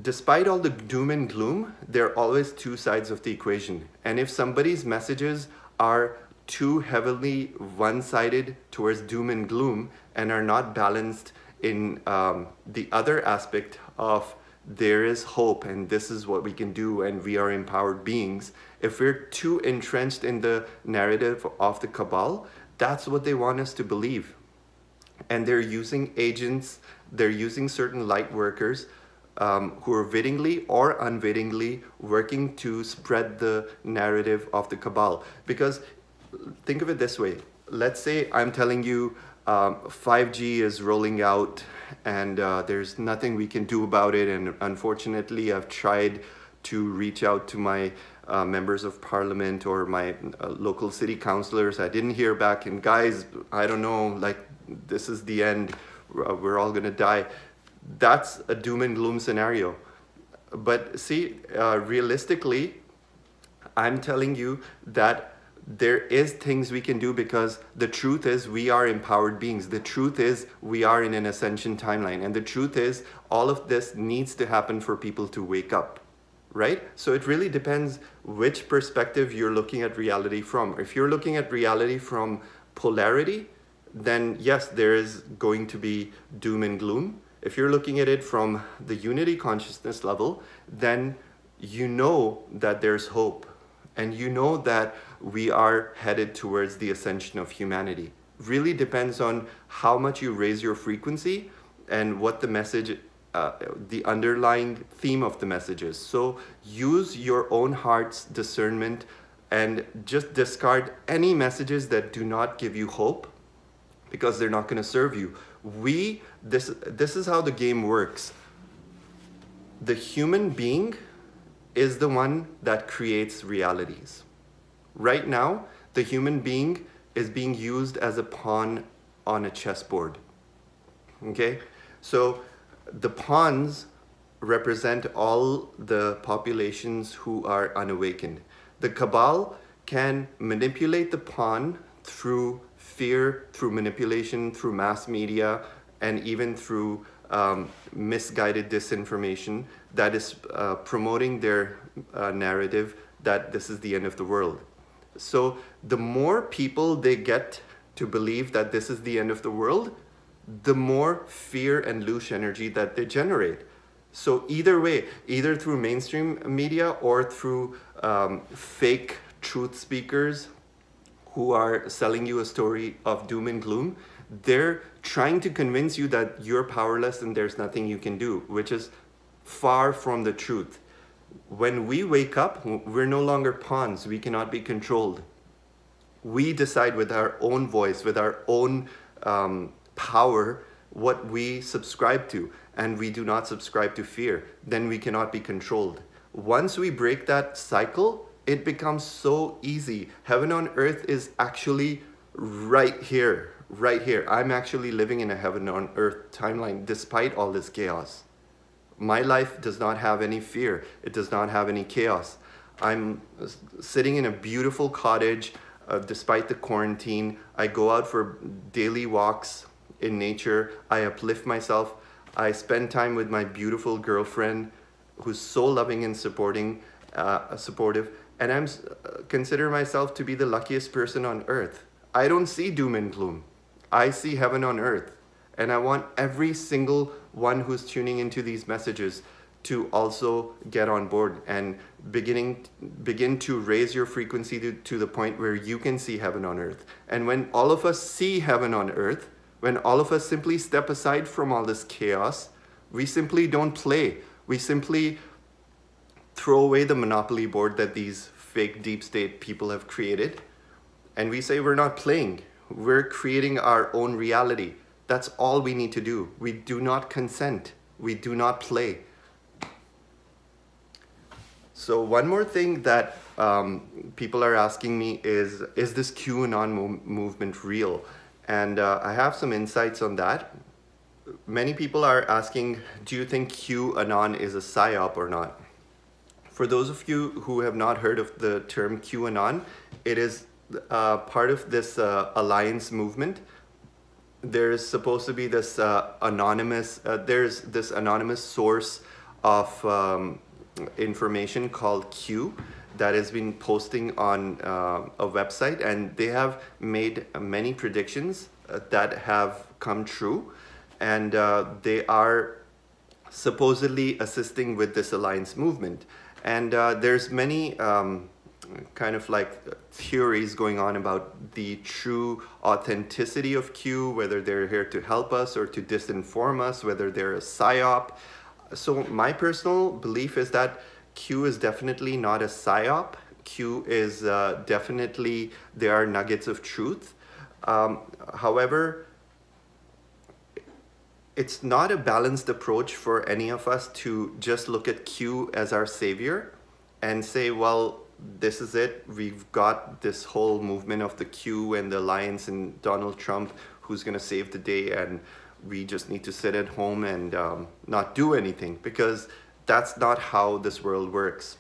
Despite all the doom and gloom, there are always two sides of the equation. And if somebody's messages are too heavily one-sided towards doom and gloom and are not balanced in the other aspect of there is hope and this is what we can do and we are empowered beings, if we're too entrenched in the narrative of the cabal, that's what they want us to believe. And they're using agents, they're using certain light workers who are wittingly or unwittingly working to spread the narrative of the cabal. Because think of it this way. Let's say I'm telling you 5G is rolling out and there's nothing we can do about it. And unfortunately, I've tried to reach out to my members of parliament or my local city councillors. I didn't hear back. And guys, I don't know, like, this is the end. We're all gonna die. That's a doom and gloom scenario. But see, realistically, I'm telling you that there is things we can do, because the truth is we are empowered beings. The truth is we are in an ascension timeline. And the truth is all of this needs to happen for people to wake up, right? So it really depends which perspective you're looking at reality from. If you're looking at reality from polarity, then yes, there is going to be doom and gloom. If you're looking at it from the unity consciousness level, then you know that there's hope. And you know that we are headed towards the ascension of humanity. Really depends on how much you raise your frequency and what the message, the underlying theme of the message is. So use your own heart's discernment and just discard any messages that do not give you hope, because they're not going to serve you. This is how the game works. The human being is the one that creates realities. Right now, the human being is being used as a pawn on a chessboard. Okay? So the pawns represent all the populations who are unawakened. The cabal can manipulate the pawn through fear, through manipulation, through mass media, and even through misguided disinformation that is promoting their narrative that this is the end of the world. So the more people they get to believe that this is the end of the world, the more fear and loose energy that they generate. So either way, either through mainstream media or through fake truth speakers who are selling you a story of doom and gloom, they're trying to convince you that you're powerless and there's nothing you can do, which is far from the truth. When we wake up, we're no longer pawns. We cannot be controlled. We decide with our own voice, with our own power, what we subscribe to, and we do not subscribe to fear. Then we cannot be controlled. Once we break that cycle, it becomes so easy. Heaven on earth is actually right here, right here. I'm actually living in a heaven on earth timeline despite all this chaos. My life does not have any fear. It does not have any chaos. I'm sitting in a beautiful cottage despite the quarantine. I go out for daily walks in nature. I uplift myself. I spend time with my beautiful girlfriend who's so loving and supportive. And I'm consider myself to be the luckiest person on earth. I don't see doom and gloom. I see heaven on earth. And I want every single one who's tuning into these messages to also get on board and begin to raise your frequency to the point where you can see heaven on earth. And when all of us see heaven on earth, when all of us simply step aside from all this chaos, we simply don't play. We simply throw away the monopoly board that these fake deep state people have created, and we say we're not playing. We're creating our own reality. That's all we need to do. We do not consent. We do not play. So one more thing that people are asking me is this QAnon movement real? And I have some insights on that. Many people are asking, do you think QAnon is a psyop or not? For those of you who have not heard of the term QAnon, it is part of this alliance movement. There's supposed to be this anonymous source of information called Q that has been posting on a website, and they have made many predictions that have come true, and they are supposedly assisting with this alliance movement. And there's many kind of like theories going on about the true authenticity of Q, whether they're here to help us or to disinform us, whether they're a psyop. So my personal belief is that Q is definitely not a psyop. Q is definitely, there are nuggets of truth. However, it's not a balanced approach for any of us to just look at Q as our savior and say, well, this is it. We've got this whole movement of the Q and the alliance and Donald Trump who's going to save the day, and we just need to sit at home and not do anything, because that's not how this world works.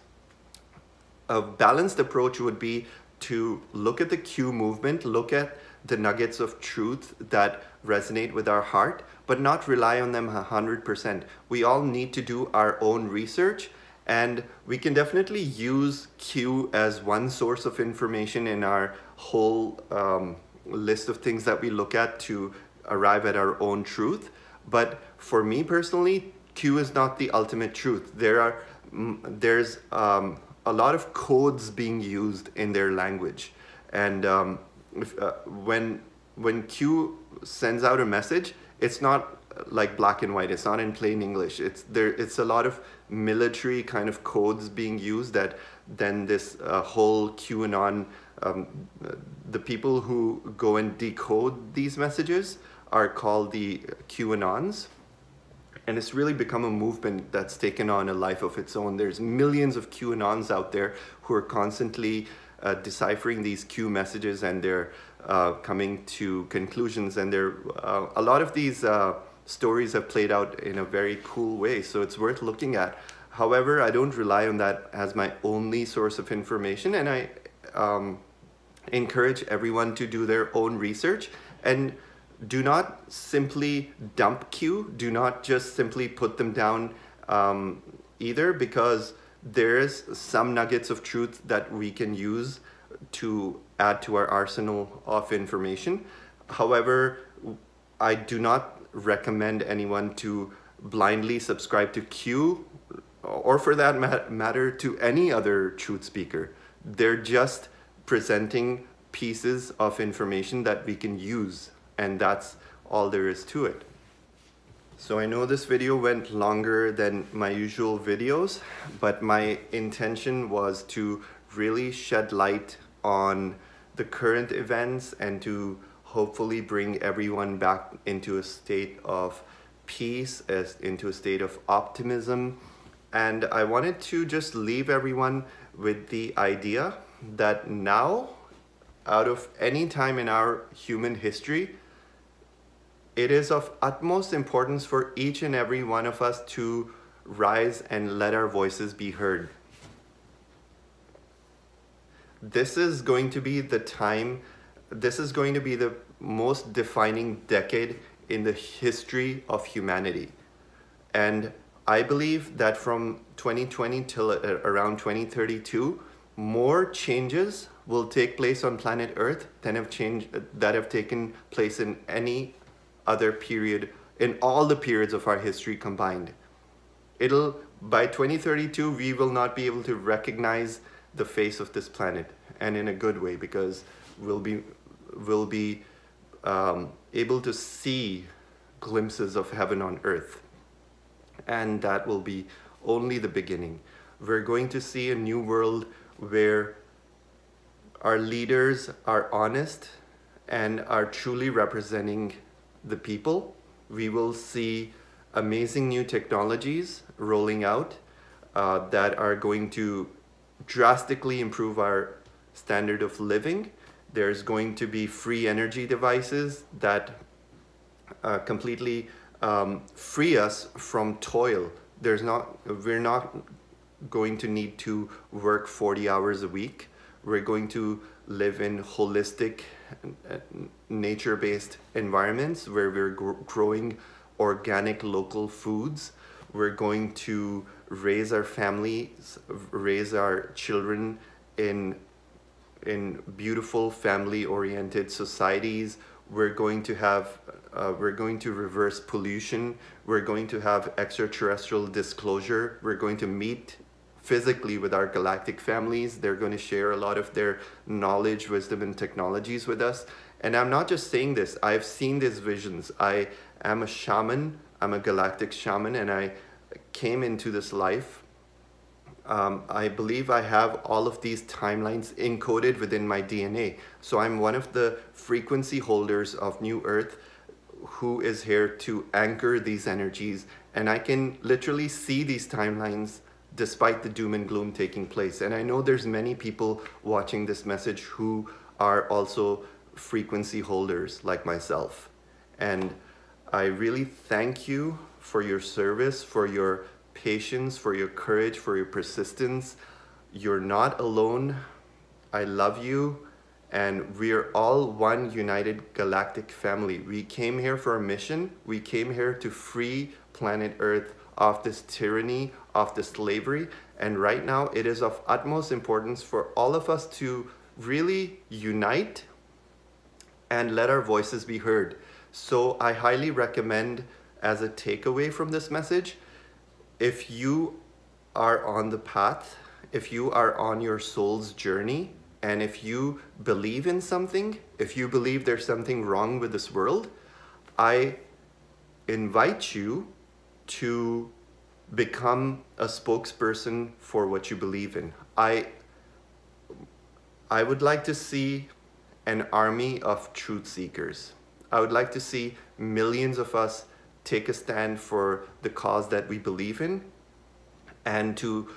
A balanced approach would be to look at the Q movement, look at the nuggets of truth that resonate with our heart, but not rely on them 100%. We all need to do our own research, and we can definitely use Q as one source of information in our whole list of things that we look at to arrive at our own truth. But for me personally, Q is not the ultimate truth. There's a lot of codes being used in their language, and when Q sends out a message, it's not like black and white. It's not in plain English. It's a lot of military kind of codes being used that then this whole QAnon, the people who go and decode these messages are called the QAnons. And it's really become a movement that's taken on a life of its own. There's millions of QAnons out there who are constantly deciphering these Q messages, and they're coming to conclusions. And a lot of these stories have played out in a very cool way, so it's worth looking at. However, I don't rely on that as my only source of information, and I encourage everyone to do their own research and do not simply dump Q. Do not just simply put them down either, because there's some nuggets of truth that we can use to add to our arsenal of information. However, I do not recommend anyone to blindly subscribe to Q, or for that matter to any other truth speaker. They're just presenting pieces of information that we can use, and that's all there is to it. So I know this video went longer than my usual videos, but my intention was to really shed light on the current events and to hopefully bring everyone back into a state of peace, into a state of optimism. And I wanted to just leave everyone with the idea that now, out of any time in our human history, it is of utmost importance for each and every one of us to rise and let our voices be heard. This is going to be the time, this is going to be the most defining decade in the history of humanity. And I believe that from 2020 till around 2032, more changes will take place on planet Earth than have taken place in any other period, in all the periods of our history combined. By 2032, we will not be able to recognize the face of this planet, and in a good way, because we'll be able to see glimpses of heaven on earth. And that will be only the beginning. We're going to see a new world where our leaders are honest and are truly representing the people. We will see amazing new technologies rolling out that are going to drastically improve our standard of living. There's going to be free energy devices that completely free us from toil. We're not going to need to work 40 hours a week. We're going to live in holistic, nature-based environments where we're growing organic local foods. We're going to raise our families, raise our children in beautiful family-oriented societies. We're going to reverse pollution. We're going to have extraterrestrial disclosure. We're going to meet physically with our galactic families. They're going to share a lot of their knowledge, wisdom, and technologies with us. And I'm not just saying this, I've seen these visions. I am a shaman, I'm a galactic shaman, and I came into this life. I believe I have all of these timelines encoded within my DNA. So I'm one of the frequency holders of New Earth who is here to anchor these energies. And I can literally see these timelines despite the doom and gloom taking place. And I know there's many people watching this message who are also frequency holders like myself. And I really thank you for your service, for your patience, for your courage, for your persistence. You're not alone. I love you. And we're all one united galactic family. We came here for a mission. We came here to free planet Earth of this tyranny, of this slavery. And right now it is of utmost importance for all of us to really unite and let our voices be heard. So I highly recommend, as a takeaway from this message, if you are on the path, if you are on your soul's journey, and if you believe in something, if you believe there's something wrong with this world, I invite you to become a spokesperson for what you believe in. I would like to see an army of truth seekers. I would like to see millions of us take a stand for the cause that we believe in, and to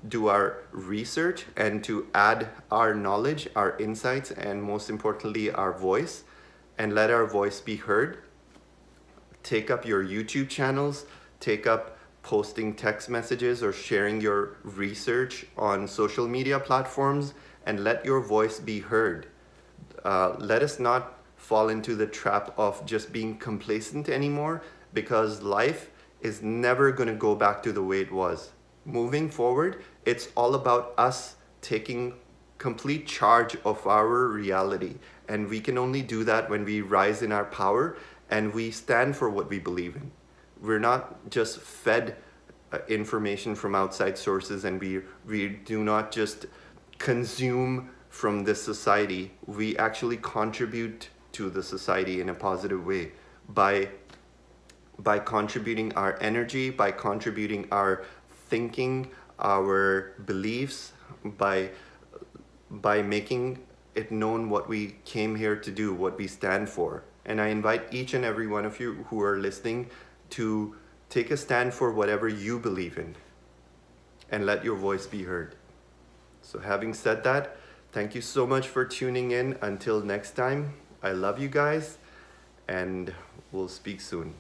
do our research and to add our knowledge, our insights, and most importantly, our voice, and let our voice be heard. Take up your YouTube channels, take up posting text messages or sharing your research on social media platforms, and let your voice be heard. Let us not fall into the trap of just being complacent anymore, because life is never going to go back to the way it was. Moving forward, it's all about us taking complete charge of our reality. And we can only do that when we rise in our power and we stand for what we believe in. We're not just fed information from outside sources, and we do not just consume from this society. We actually contribute to the society in a positive way by contributing our energy, by contributing our thinking, our beliefs, by making it known what we came here to do, what we stand for. And I invite each and every one of you who are listening to take a stand for whatever you believe in and let your voice be heard. So having said that, thank you so much for tuning in. Until next time, I love you guys, and we'll speak soon.